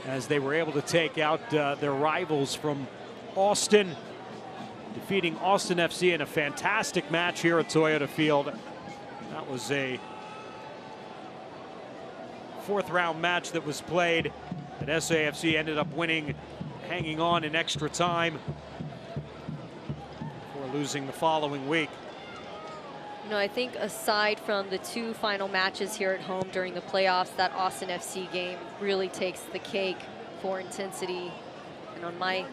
as they were able to take out their rivals from Austin, defeating Austin FC in a fantastic match here at Toyota Field. That was a 4th round match that was played that SAFC ended up winning, hanging on in extra time before losing the following week. You know, I think aside from the 2 final matches here at home during the playoffs, that Austin FC game really takes the cake for intensity. And on my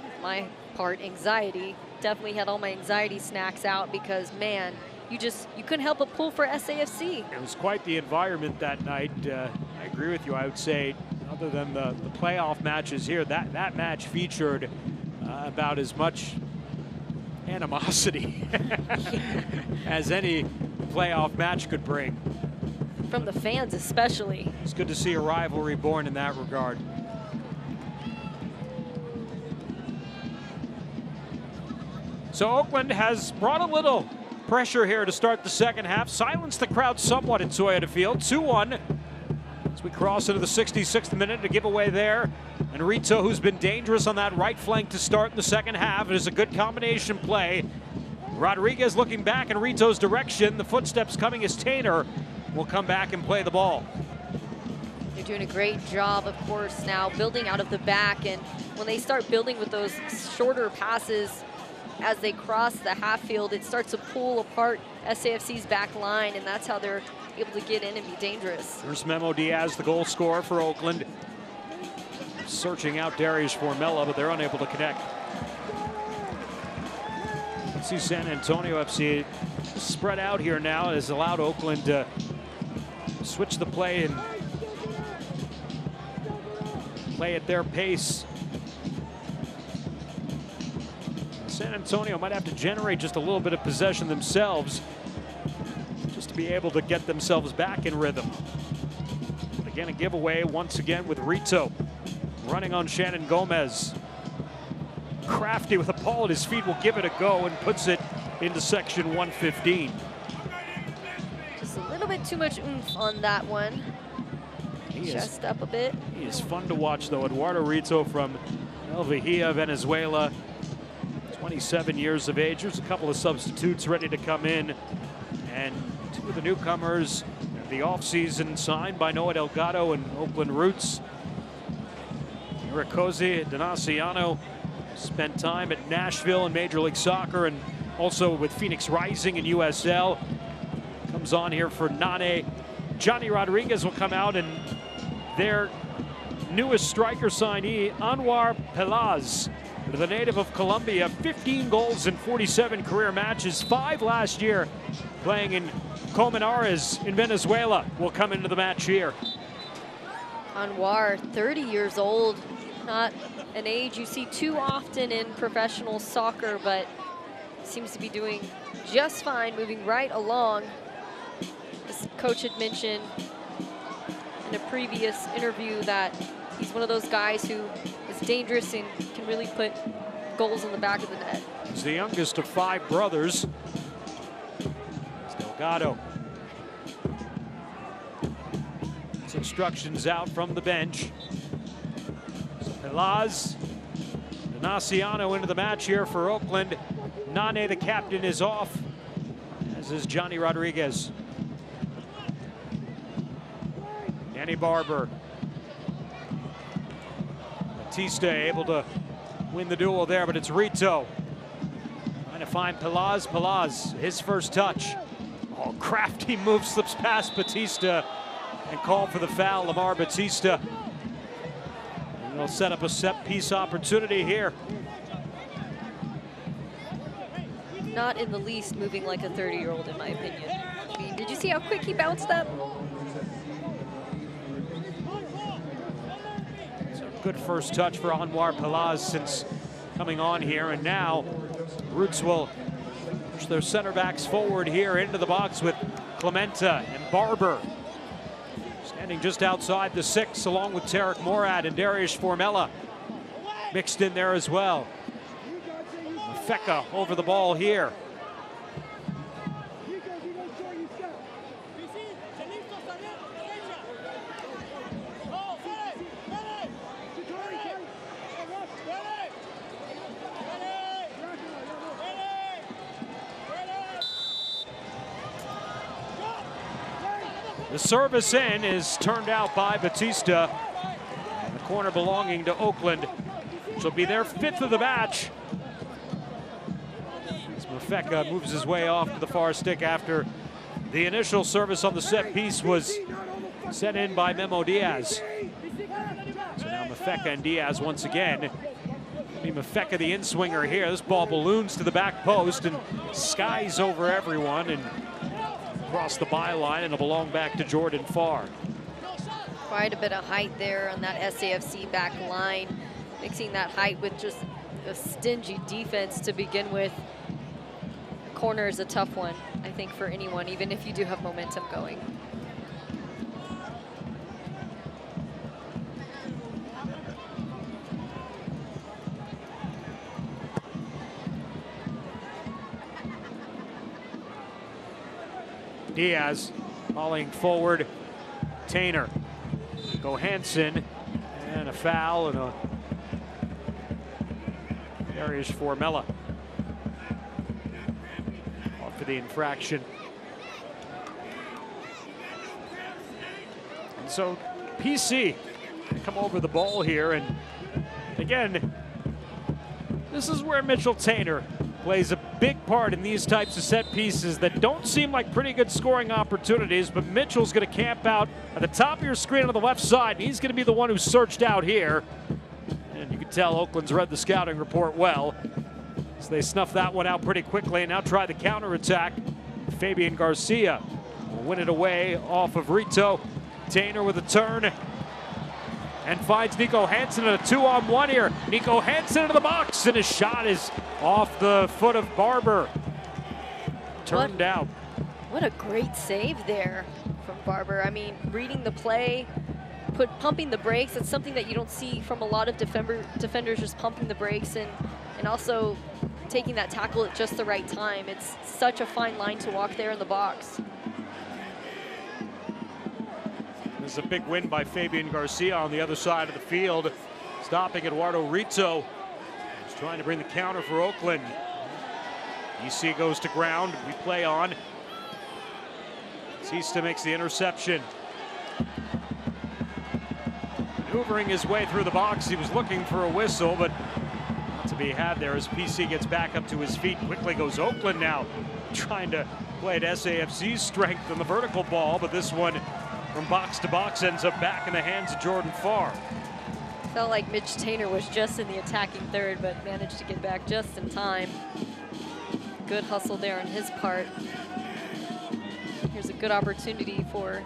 part, anxiety. Definitely had all my anxiety snacks out because, man, you couldn't help but pull for SAFC. It was quite the environment that night. I agree with you. I would say, other than the playoff matches here, that match featured about as much animosity as any playoff match could bring. From the fans especially. It's good to see a rivalry born in that regard. So Oakland has brought a little pressure here to start the second half. Silenced the crowd somewhat at Toyota Field. 2-1 as we cross into the 66th minute. To give away there. And Rito, who's been dangerous on that right flank to start in the second half. It is a good combination play. Rodriguez looking back in Rito's direction. The footsteps coming as Tainer will come back and play the ball. They're doing a great job, of course, now building out of the back. And when they start building with those shorter passes, as they cross the half field, it starts to pull apart SAFC's back line, and that's how they're able to get in and be dangerous. There's Memo Diaz, the goal scorer for Oakland. Searching out Darius Formella, but they're unable to connect. You see San Antonio FC spread out here now. It has allowed Oakland to switch the play and play at their pace. San Antonio might have to generate just a little bit of possession themselves just to be able to get themselves back in rhythm. But again, a giveaway once again with Rito running on Shannon Gomez. Crafty with a ball at his feet will give it a go and puts it into section 115. Just a little bit too much oomph on that one. Chest up a bit. He is fun to watch though. Eduardo Rito from El Vejia, Venezuela. 27 years of age. There's a couple of substitutes ready to come in. And 2 of the newcomers, the offseason signed by Noah Delgado and Oakland Roots. Ricosi Donaciano spent time at Nashville in Major League Soccer and also with Phoenix Rising in USL. Comes on here for Nane. Johnny Rodriguez will come out, and their newest striker signee, Anwar Pelaz, the native of Colombia, 15 goals in 47 career matches, 5 last year, playing in Colmenares in Venezuela, will come into the match here. Anwar, 30 years old, not an age you see too often in professional soccer, but seems to be doing just fine, moving right along. As coach had mentioned, in a previous interview that he's one of those guys who is dangerous and can really put goals in the back of the net. He's the youngest of 5 brothers. It's Delgado. It's instructions out from the bench. So Pelaz, Naciano into the match here for Oakland. Nane, the captain, is off, as is Johnny Rodriguez. Danny Barber. Batista able to win the duel there, but it's Rito trying to find Pelaz. Pelaz, his first touch. Oh, crafty move, slips past Batista and called for the foul. Lamar Batista. And it'll set up a set-piece opportunity here. Not in the least moving like a 30-year-old, in my opinion. I mean, did you see how quick he bounced up? Good first touch for Anwar Pelaz since coming on here, and now Roots will push their center backs forward here into the box with Clementa and Barber standing just outside the 6, along with Tarek Morad and Darius Formella mixed in there as well. Feka over the ball here. The service in is turned out by Batista. And the corner belonging to Oakland, which will be their 5th of the match. As Mafeka moves his way off to the far stick after the initial service on the set piece was set in by Memo Diaz. So now Mafeka and Diaz once again. Mafeka the in-swinger here. This ball balloons to the back post and skies over everyone and across the byline, and it'll belong back to Jordan Farr. Quite a bit of height there on that SAFC back line, mixing that height with just a stingy defense to begin with. The corner is a tough one, I think, for anyone, even if you do have momentum going. Diaz falling forward. Tainer. Johansson. And a foul and a Darius Formella off for the infraction. And so PC come over the ball here, and again, this is where Mitchell Tainer plays a big part in these types of set pieces that don't seem like pretty good scoring opportunities, but Mitchell's going to camp out at the top of your screen on the left side, and he's going to be the one who's searched out here. And you can tell Oakland's read the scouting report well, so they snuffed that one out pretty quickly and now try the counterattack. Fabian Garcia will win it away off of Rito. Tainer with a turn and finds Nico Hansen in a 2-on-1 here. Nico Hansen into the box, and his shot is off the foot of Barber. Turned out. What a great save there from Barber. I mean, reading the play, pumping the brakes. That's something that you don't see from a lot of defenders, just pumping the brakes and also taking that tackle at just the right time. It's such a fine line to walk there in the box. This is a big win by Fabian Garcia on the other side of the field, stopping Eduardo Rito. He's trying to bring the counter for Oakland. EC goes to ground. We play on. Batista makes the interception. Maneuvering his way through the box. He was looking for a whistle, but not to be had there as PC gets back up to his feet. Quickly goes Oakland now, trying to play at SAFC's strength on the vertical ball, but this one from box to box ends up back in the hands of Jordan Farr. Felt like Mitch Tainer was just in the attacking third, but managed to get back just in time. Good hustle there on his part. Here's a good opportunity for,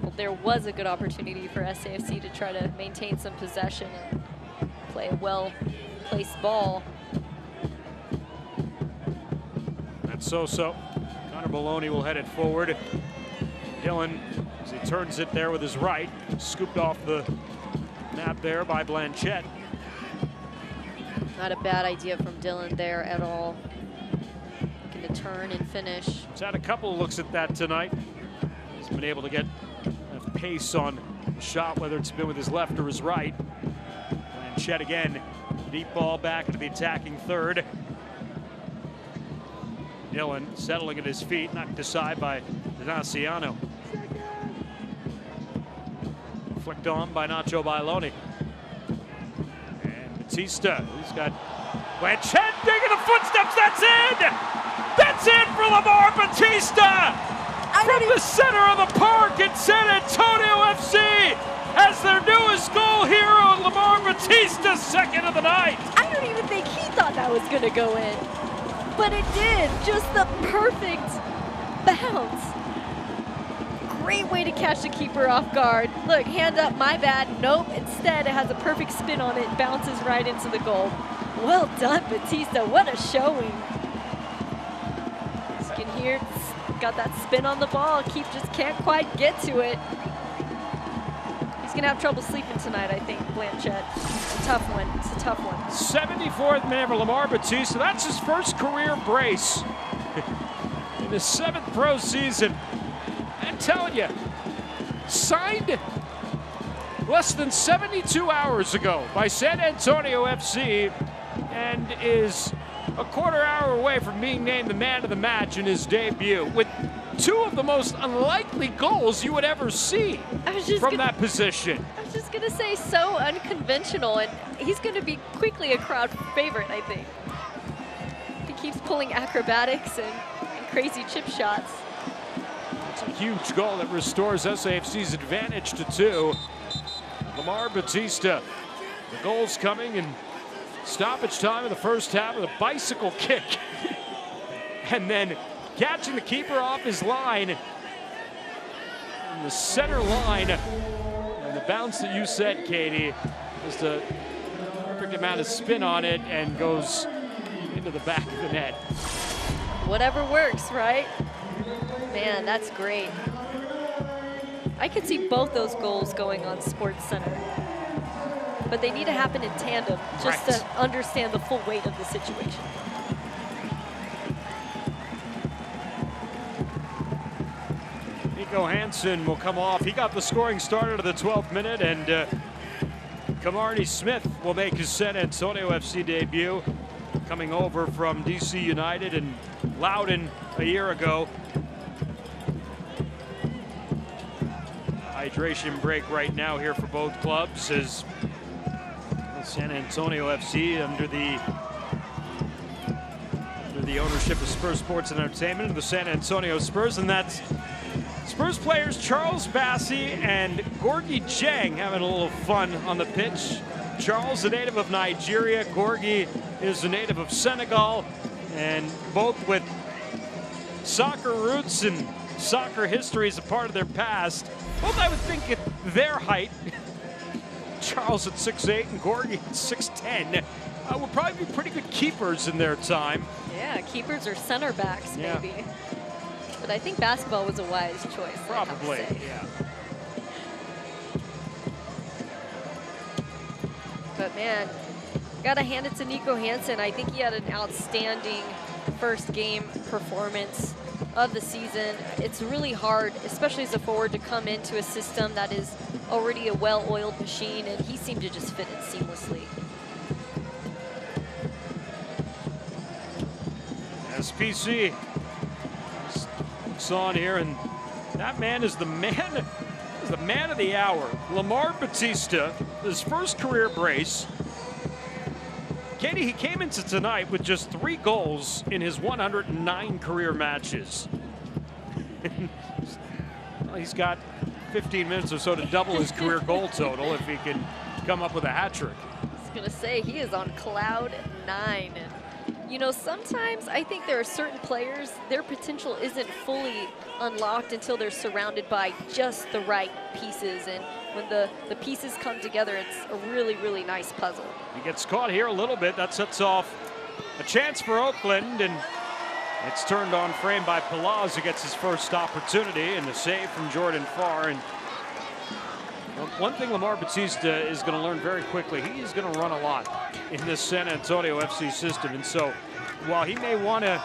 well, there was a good opportunity for SAFC to try to maintain some possession and play a well-placed ball. That's so-so. Connor Maloney will head it forward. Dillon, as he turns it there with his right, scooped off the map there by Blanchette. Not a bad idea from Dillon there at all. Looking to turn and finish. He's had a couple of looks at that tonight. He's been able to get a pace on the shot, whether it's been with his left or his right. Blanchette again, deep ball back into the attacking third. Dillon settling at his feet, knocked aside by Donaciano. Flicked on by Nacho Bailoni. And Batista, he's got Blanchette digging the footsteps, that's in! That's in for Lamar Batista! From the center of the park in San Antonio FC as their newest goal hero, Lamar Batista, second of the night. I don't even think he thought that was gonna go in, but it did. Just the perfect bounce. Great way to catch the keeper off guard. Look, hand up, my bad. Nope, instead it has a perfect spin on it, bounces right into the goal. Well done, Batista, what a showing. As you can hear, got that spin on the ball. Keep just can't quite get to it. He's gonna have trouble sleeping tonight, I think, Blanchette. A tough one, it's a tough one. 74th minute for Lamar Batista. That's his first career brace in his 7th pro season. I'm telling you, signed less than 72 hours ago by San Antonio FC and is a quarter hour away from being named the man of the match in his debut with 2 of the most unlikely goals you would ever see from that position. I was just gonna say, so unconventional, and he's gonna be quickly a crowd favorite, I think. He keeps pulling acrobatics and crazy chip shots. It's a huge goal that restores SAFC's advantage to 2. Lamar Batista, the goal's coming in stoppage time in the first half with a bicycle kick. And then catching the keeper off his line. In the center line. And the bounce that you said, Katie, just a perfect amount of spin on it and goes into the back of the net. Whatever works, right? Man, that's great. I could see both those goals going on Sports Center. But they need to happen in tandem just to understand the full weight of the situation. Nico Hansen will come off. He got the scoring started at the 12th minute, and Camarney Smith will make his San Antonio FC debut, coming over from DC United and Loudoun a year ago. Hydration break right now here for both clubs as San Antonio FC under the ownership of Spurs Sports and Entertainment and the San Antonio Spurs, and that's Spurs players Charles Bassey and Gorgie Cheng having a little fun on the pitch. Charles, a native of Nigeria, Gorgie is a native of Senegal, and both with soccer roots and soccer history as a part of their past. Both, I would think, at their height, Charles at 6'8" and Gorgie at 6'10", will probably be pretty good keepers in their time. Yeah, keepers or center backs, maybe. But I think basketball was a wise choice. Probably, yeah. But man, gotta hand it to Nico Hansen. I think he had an outstanding first game performance of the season. It's really hard, especially as a forward, to come into a system that is already a well-oiled machine, and he seemed to just fit it seamlessly. SPC looks on here, and that man is the man of the hour. Lamar Batista, his first career brace. Katie, he came into tonight with just 3 goals in his 109 career matches. Well, he's got 15 minutes or so to double his career goal total if he can come up with a hat trick. I was gonna say, he is on cloud 9. And, you know, sometimes I think there are certain players, their potential isn't fully unlocked until they're surrounded by just the right pieces. And when the pieces come together, it's a really, really nice puzzle. He gets caught here a little bit. That sets off a chance for Oakland, and It's turned on frame by Pelaz, who gets his first opportunity, and the save from Jordan Farr. And one thing Lamar Batista is going to learn very quickly, he's going to run a lot in this San Antonio FC system. And so while he may want to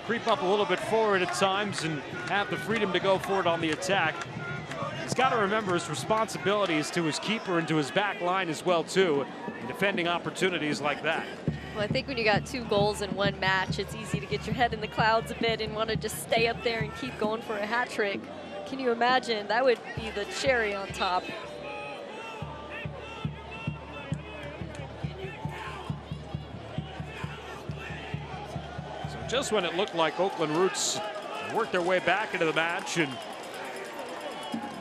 creep up a little bit forward at times and have the freedom to go forward on the attack, he's got to remember his responsibilities to his keeper and to his back line as well, too, in defending opportunities like that. Well, I think when you got 2 goals in one match, it's easy to get your head in the clouds a bit and want to just stay up there and keep going for a hat trick. Can you imagine? That would be the cherry on top. So just when it looked like Oakland Roots worked their way back into the match and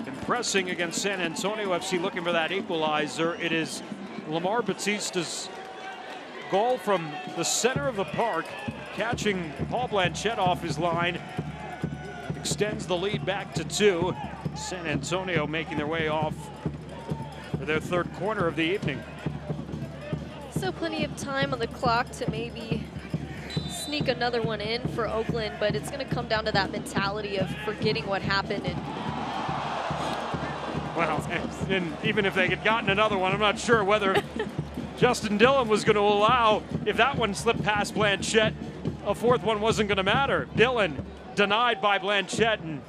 impressing against San Antonio FC, looking for that equalizer, it is Lamar Batista's goal from the center of the park, catching Paul Blanchette off his line, extends the lead back to 2. San Antonio making their way off for their 3rd corner of the evening. So plenty of time on the clock to maybe sneak another one in for Oakland, but it's going to come down to that mentality of forgetting what happened. And well, and even if they had gotten another one, I'm not sure whether Justin Dillon was going to allow, if that one slipped past Blanchette, a 4th one wasn't going to matter. Dillon denied by Blanchette, and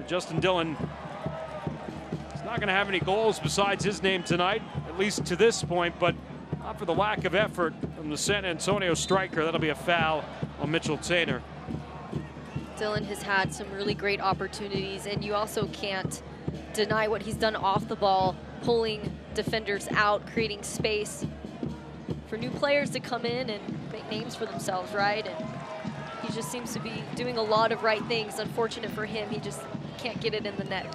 Justin Dillon is not going to have any goals besides his name tonight, at least to this point, but not for the lack of effort from the San Antonio striker. That'll be a foul on Mitchell Tainer. Dillon has had some really great opportunities, and you also can't deny what he's done off the ball, pulling defenders out, creating space for new players to come in and make names for themselves, right? And he just seems to be doing a lot of right things. Unfortunate for him, he just can't get it in the net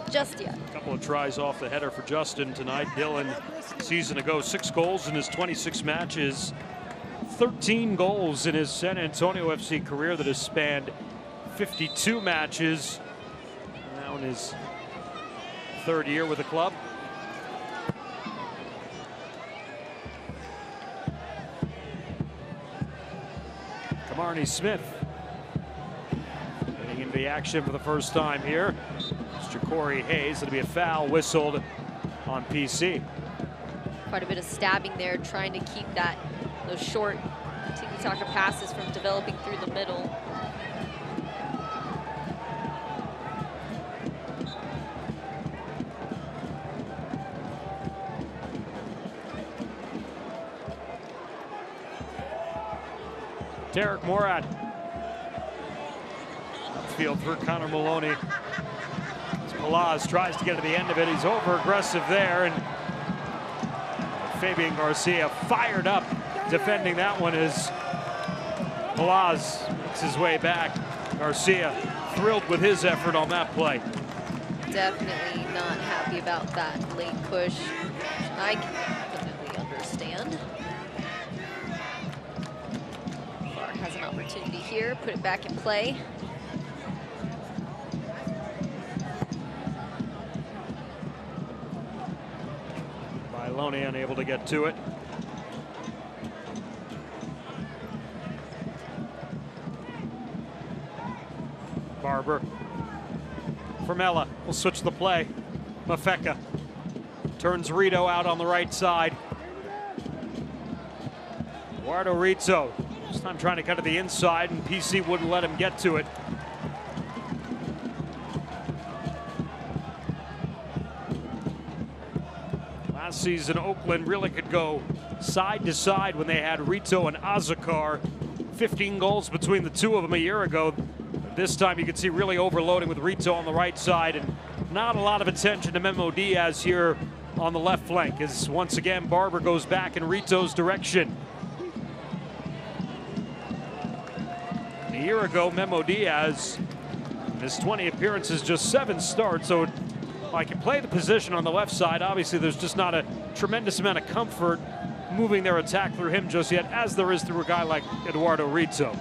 just yet. A couple of tries off the header for Justin tonight. Dillon, season ago, 6 goals in his 26 matches, 13 goals in his San Antonio FC career that has spanned 52 matches. Now in his 3rd year with the club. Marnie Smith getting into the action for the first time here. It's Corey Hayes. It'll be a foul whistled on PC. Quite a bit of stabbing there, trying to keep those short tiki-taka passes from developing through the middle. Derek Morat. Field for Connor Maloney. Pelaz tries to get to the end of it. He's over-aggressive there, and Fabian Garcia fired up defending that one as Pelaz makes his way back. Garcia thrilled with his effort on that play. Definitely not happy about that late push, which I can definitely understand. Has an opportunity here, put it back in play. Bailoni unable to get to it. Barber. Formella will switch the play. Mafeka turns Rito out on the right side. Eduardo Rizzo. This time trying to cut to the inside, and PC wouldn't let him get to it. Last season, Oakland really could go side to side when they had Rito and Azakar. 15 goals between the two of them a year ago. But this time you can see really overloading with Rito on the right side, and not a lot of attention to Memo Diaz here on the left flank, as once again Barber goes back in Rito's direction. A year ago, Memo Diaz, in his 20 appearances, just 7 starts. So I can play the position on the left side. Obviously, there's just not a tremendous amount of comfort moving their attack through him just yet, as there is through a guy like Eduardo Rizzo.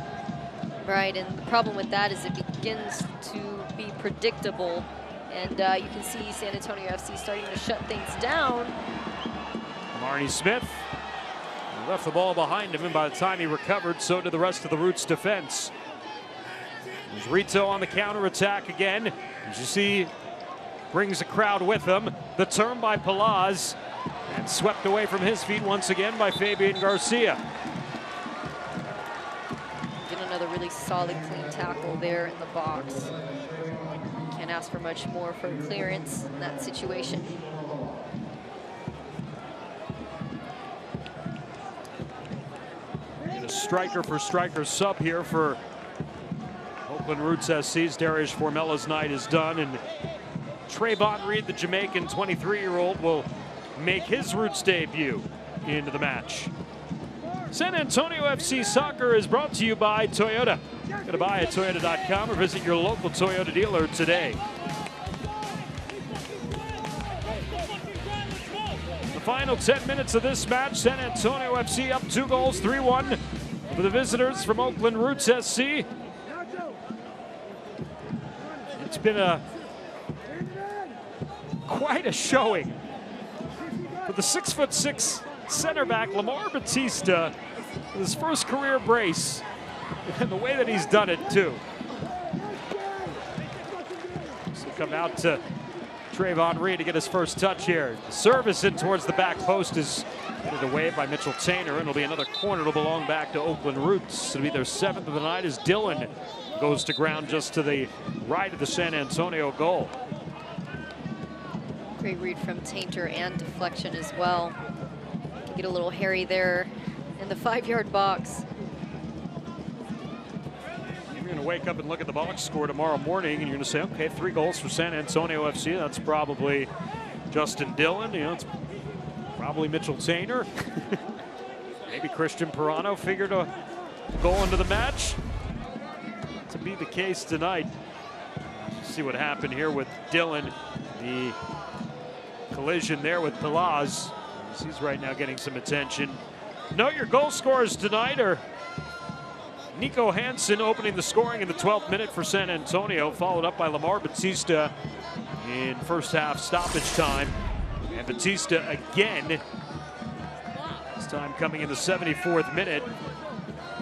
Right, and the problem with that is it begins to be predictable. And you can see San Antonio FC starting to shut things down. Marnie Smith left the ball behind him, and by the time he recovered, so did the rest of the Roots defense. There's Rito on the counterattack again. As you see, brings the crowd with him. The turn by Palaz, and swept away from his feet once again by Fabian Garcia. Get another really solid, clean tackle there in the box. Can't ask for much more for clearance in that situation. And a striker for striker sub here for Oakland Roots SC's. Darius Formella's night is done, and Trayvon Reed, the Jamaican 23-year-old, will make his Roots debut into the match. San Antonio FC Soccer is brought to you by Toyota. Go to buyatoyota.com or visit your local Toyota dealer today. The final 10 minutes of this match, San Antonio FC up 2 goals, 3-1 for the visitors from Oakland Roots SC. It's been quite a showing for the 6'6" center back Lamar Batista with his first career brace, and the way that he's done it too. So come out to Trayvon Reed to get his first touch here. The service in towards the back post is headed away by Mitchell Tainer, and it'll be another corner. It'll belong back to Oakland Roots. It'll be their 7th of the night as Dylan goes to ground just to the right of the San Antonio goal. Great read from Tainter and deflection as well. Get a little hairy there in the 5-yard box. You're going to wake up and look at the box score tomorrow morning, and you're going to say, okay, 3 goals for San Antonio FC. That's probably Justin Dillon. You know, it's probably Mitchell Tainer. Maybe Christian Pirano figured a goal into the match. To be the case tonight. See what happened here with Dillon. The collision there with Palaz. He's right now getting some attention. Note your goal scorers tonight are Nico Hansen opening the scoring in the 12th minute for San Antonio, followed up by Lamar Batista in first half stoppage time. And Batista again, this time coming in the 74th minute.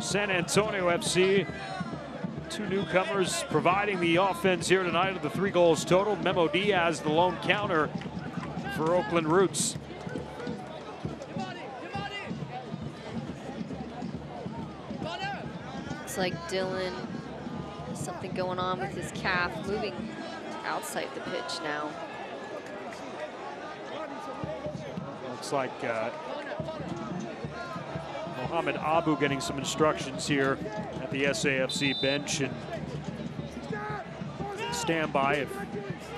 San Antonio FC, 2 newcomers providing the offense here tonight of the 3 goals total. Memo Diaz, the lone counter for Oakland Roots. Looks like Dylan has something going on with his calf, moving outside the pitch now. Looks like Mohamed Abu getting some instructions here at the SAFC bench, and stand by if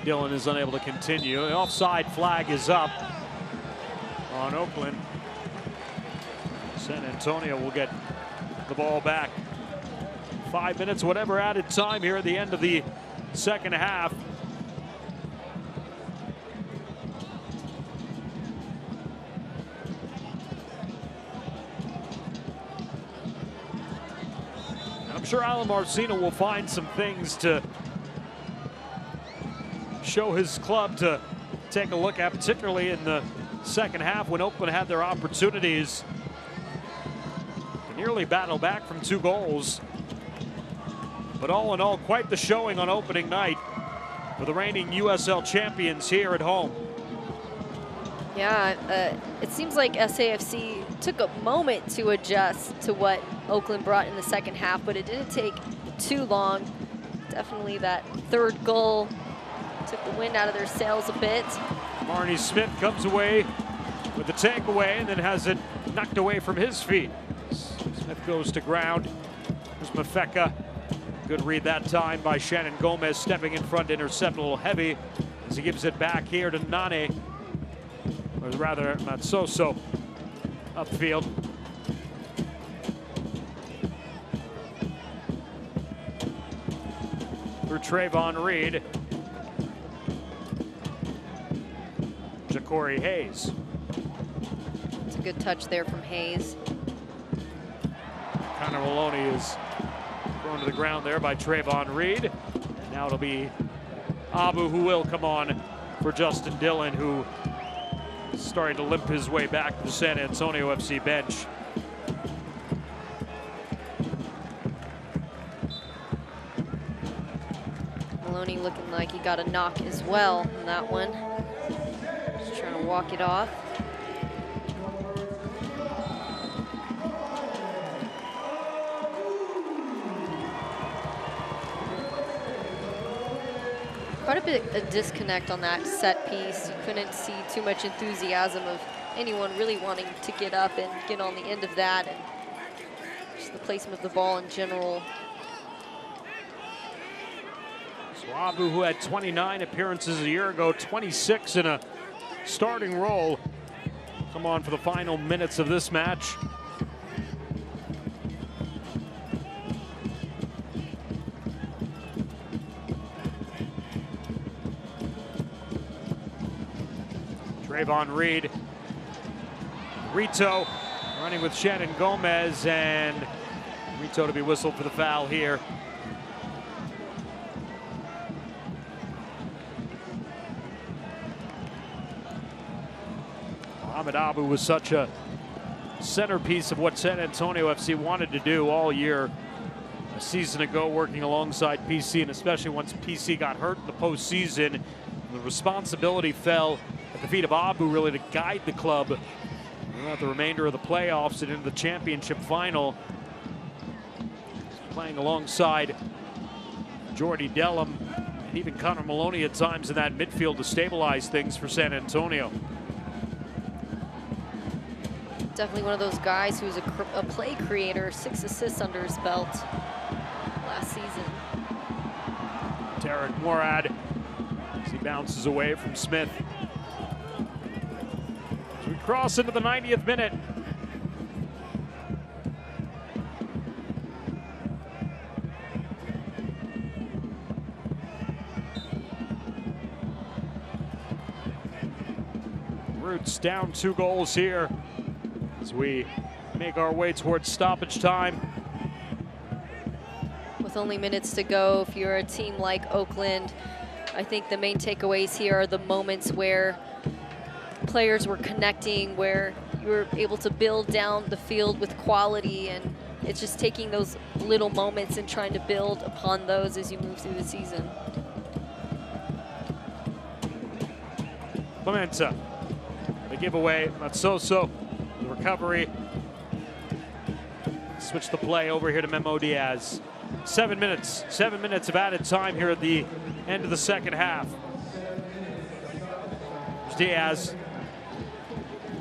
Dylan is unable to continue. The offside flag is up on Oakland. San Antonio will get the ball back. 5 minutes, whatever added time here at the end of the second half. I'm sure Alan Marcina will find some things to show his club to take a look at, particularly in the second half when Oakland had their opportunities to nearly battle back from 2 goals. But all in all, quite the showing on opening night for the reigning USL champions here at home. Yeah, it seems like SAFC took a moment to adjust to what Oakland brought in the second half, but it didn't take too long. Definitely that 3rd goal took the wind out of their sails a bit. Marnie Smith comes away with the takeaway and then has it knocked away from his feet. Smith goes to ground. There's Mafeka. Good read that time by Shannon Gomez, stepping in front to intercept a little heavy as he gives it back here to Nane, or rather Matsoso upfield. Through Trayvon Reed. Ja'Cory Hayes. It's a good touch there from Hayes. Connor Maloney is thrown to the ground there by Trayvon Reed. Now it'll be Abu who will come on for Justin Dillon, who is starting to limp his way back to the San Antonio FC bench. Tony looking like he got a knock as well on that one. Just trying to walk it off. Quite a bit of disconnect on that set piece. You couldn't see too much enthusiasm of anyone really wanting to get up and get on the end of that, and just the placement of the ball in general. So Abu, who had 29 appearances a year ago, 26 in a starting role, come on for the final minutes of this match. Trayvon Reed, Rito running with Shannon Gomez, and Rito to be whistled for the foul here. Mohamed Abu was such a centerpiece of what San Antonio FC wanted to do all year. A season ago, working alongside PC, and especially once PC got hurt in the postseason, the responsibility fell at the feet of Abu really to guide the club throughout the remainder of the playoffs and into the championship final. He's playing alongside Jordy Dellum and even Connor Maloney at times in that midfield to stabilize things for San Antonio. Definitely one of those guys who's a play creator, 6 assists under his belt last season. Tarek Morad as he bounces away from Smith. As we cross into the 90th minute. Roots down 2 goals here as we make our way towards stoppage time. With only minutes to go, if you're a team like Oakland, I think the main takeaways here are the moments where players were connecting, where you were able to build down the field with quality, and it's just taking those little moments and trying to build upon those as you move through the season. Clemente, the giveaway, Matsoso, the recovery. Switch the play over here to Memo Diaz. 7 minutes of added time here at the end of the second half. There's Diaz.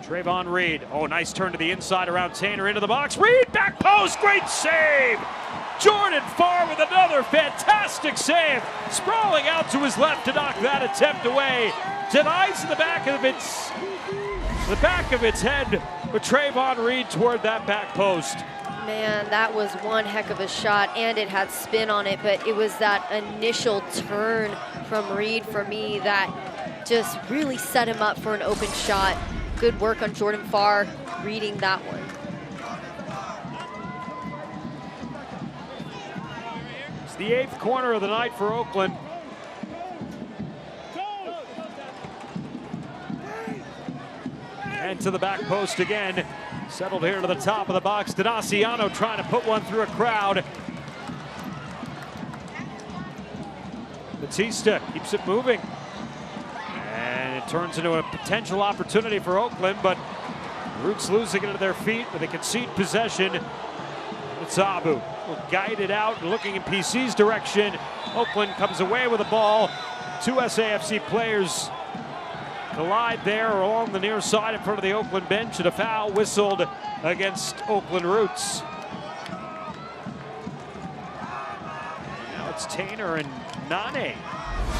Trayvon Reed. Oh, nice turn to the inside around Tainer into the box. Reed, back post, great save. Jordan Farr with another fantastic save. Sprawling out to his left to knock that attempt away. Denies the back of its head with Trayvon Reed toward that back post. Man, that was one heck of a shot, and it had spin on it, but it was that initial turn from Reed for me that just really set him up for an open shot. Good work on Jordan Farr reading that one. It's the 8th corner of the night for Oakland. And to the back post again. Settled here to the top of the box. Donaciano trying to put one through a crowd. Batista keeps it moving. And it turns into a potential opportunity for Oakland, but Roots losing it to their feet, but they concede possession. It's Abu will guide it out, looking in PC's direction. Oakland comes away with the ball. 2 SAFC players collide there along the near side in front of the Oakland bench, and a foul whistled against Oakland Roots. Now it's Tainer and Nane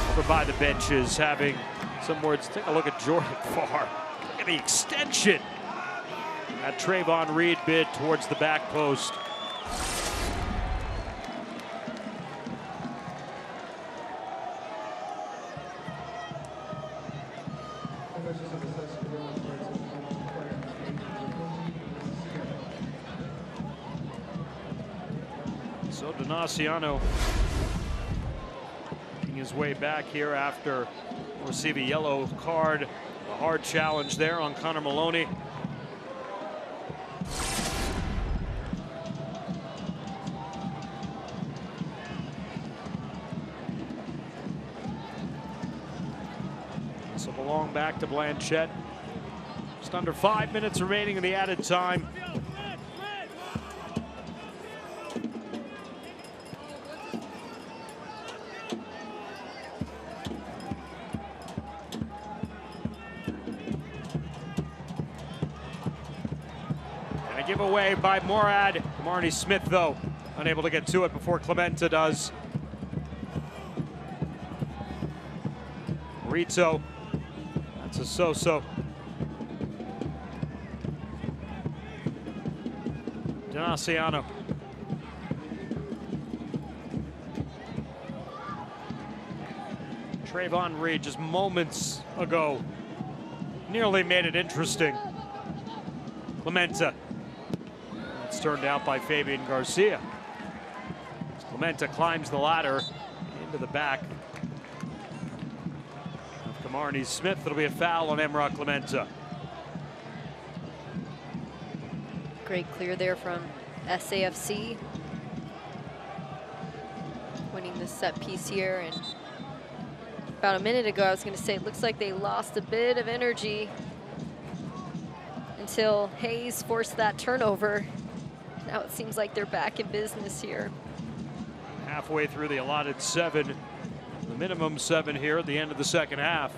over by the benches having some words. Take a look at Jordan Farr. Look at the extension. That Trayvon Reed bid towards the back post. So Donaciano making his way back here after receiving a yellow card. A hard challenge there on Connor Maloney. So belong back to Blanchette. Just under 5 minutes remaining in the added time. And a giveaway by Morad. Marnie Smith, though, unable to get to it before Clementa does. Rito. That's a so-so. Donaciano. Trayvon Reed just moments ago nearly made it interesting. Clementa. It's turned out by Fabian Garcia. As Clementa climbs the ladder into the back of Marnie Smith. It'll be a foul on Emrah Clementa. Great clear there from SAFC. Winning this set piece here. And about a minute ago, I was going to say, it looks like they lost a bit of energy until Hayes forced that turnover. Now it seems like they're back in business here. Halfway through the allotted 7, the minimum 7 here at the end of the second half.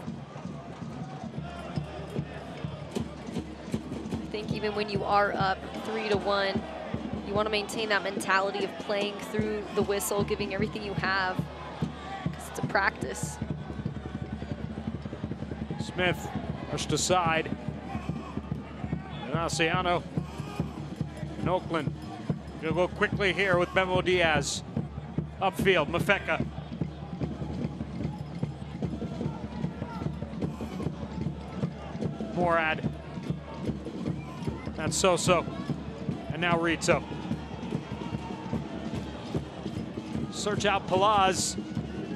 I think even when you are up 3-1, you want to maintain that mentality of playing through the whistle, giving everything you have, because it's a practice. Smith pushed aside. Donaciano in Oakland. Gonna go quickly here with Memo Diaz. Upfield, Mafeka. Morad. That's so-so. And now Rito. Search out Palaz.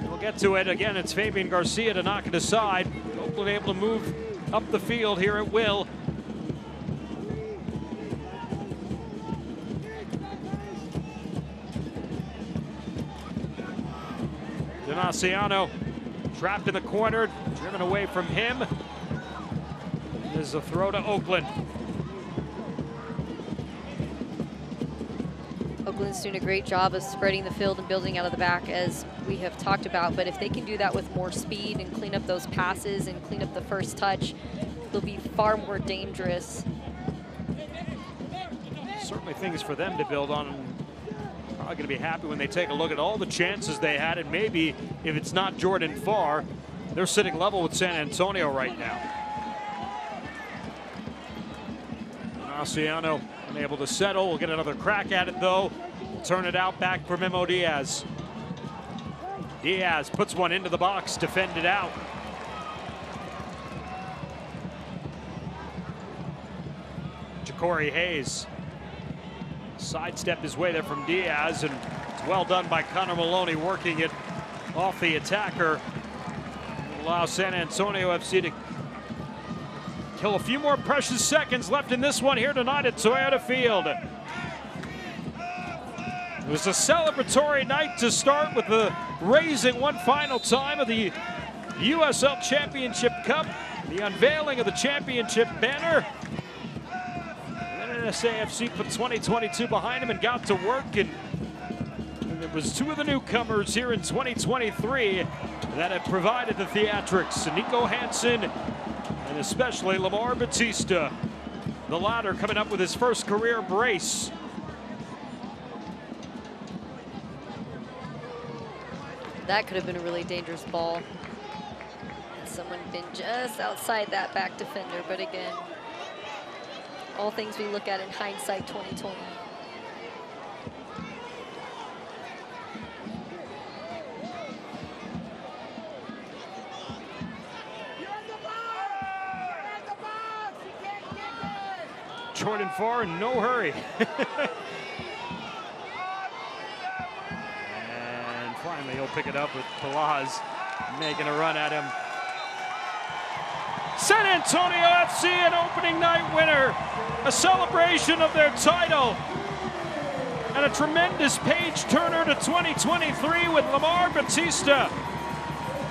We'll get to it. Again, it's Fabian Garcia to knock it aside. Oakland able to move up the field here at will. Donaciano trapped in the corner, driven away from him. There's a throw to Oakland. Oakland's doing a great job of spreading the field and building out of the back, as we have talked about. But if they can do that with more speed and clean up those passes and clean up the first touch, they'll be far more dangerous. Certainly things for them to build on. Probably going to be happy when they take a look at all the chances they had, and maybe if it's not Jordan Farr, they're sitting level with San Antonio right now. Donaciano unable to settle. We'll get another crack at it, though. We'll turn it out back for Memo Diaz. Diaz puts one into the box, defended out. Ja'Cory Hayes sidestepped his way there from Diaz, and it's well done by Connor Maloney, working it off the attacker. It'll allow San Antonio FC to kill a few more precious seconds left in this one here tonight at Toyota Field. It was a celebratory night to start with the raising one final time of the USL Championship Cup, the unveiling of the championship banner. SAFC put 2022 behind him and got to work, and it was two of the newcomers here in 2023 that have provided the theatrics. Nico Hansen and especially Lamar Batista, the latter coming up with his first career brace. That could have been a really dangerous ball. And someone been just outside that back defender, but again, all things we look at in hindsight 2020. Jordan Farr in no hurry. And finally he'll pick it up with Palaz making a run at him. San Antonio FC, an opening night winner, a celebration of their title, and a tremendous page turner to 2023 with Lamar Batista.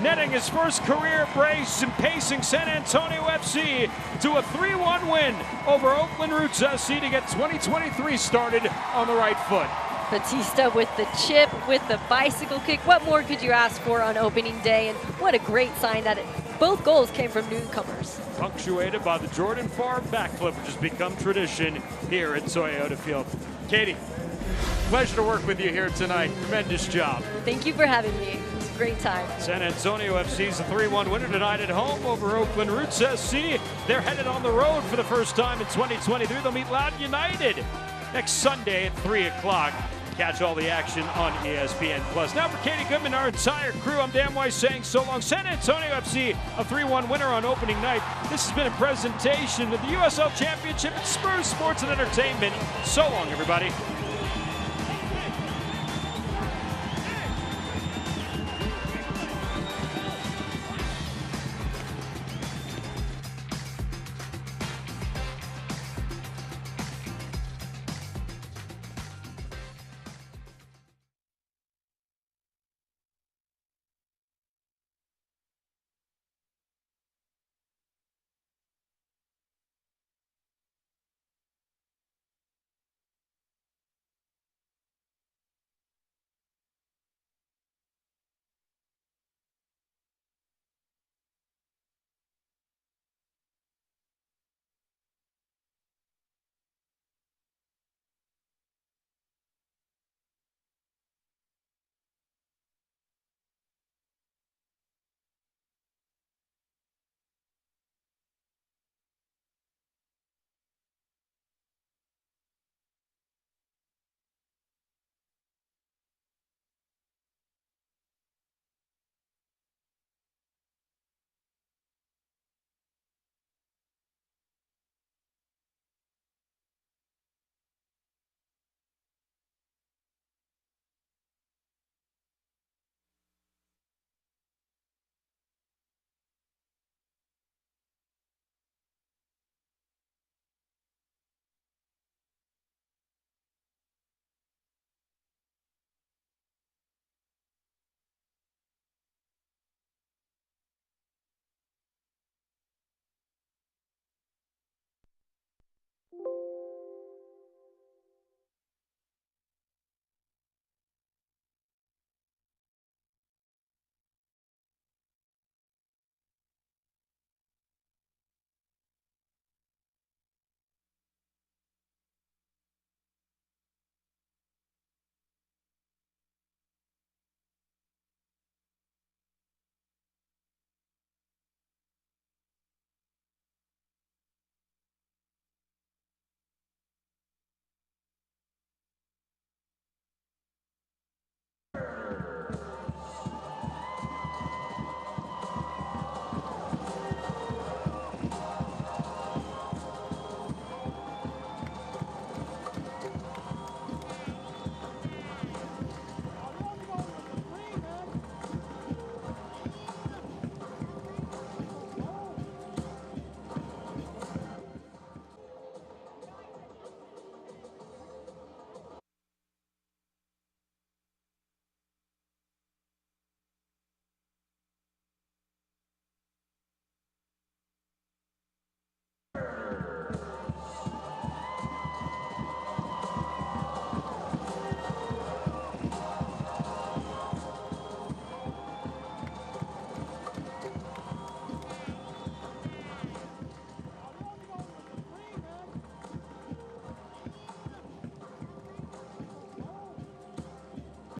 netting his first career brace and pacing San Antonio FC to a 3-1 win over Oakland Roots SC to get 2023 started on the right foot. Batista with the chip, with the bicycle kick. What more could you ask for on opening day? And what a great sign that both goals came from newcomers. Punctuated by the Jordan Farr backflip, which has become tradition here at Toyota Field. Katie, pleasure to work with you here tonight. Tremendous job. Thank you for having me. It's a great time. San Antonio FC is a 3-1 winner tonight at home over Oakland Roots SC. They're headed on the road for the first time in 2023. They'll meet Loudoun United next Sunday at 3 o'clock. Catch all the action on ESPN+. Now for Katie Goodman, our entire crew, I'm Dan Weiss saying so long. San Antonio FC, a 3-1 winner on opening night. This has been a presentation of the USL Championship at Spurs Sports and Entertainment. So long, everybody.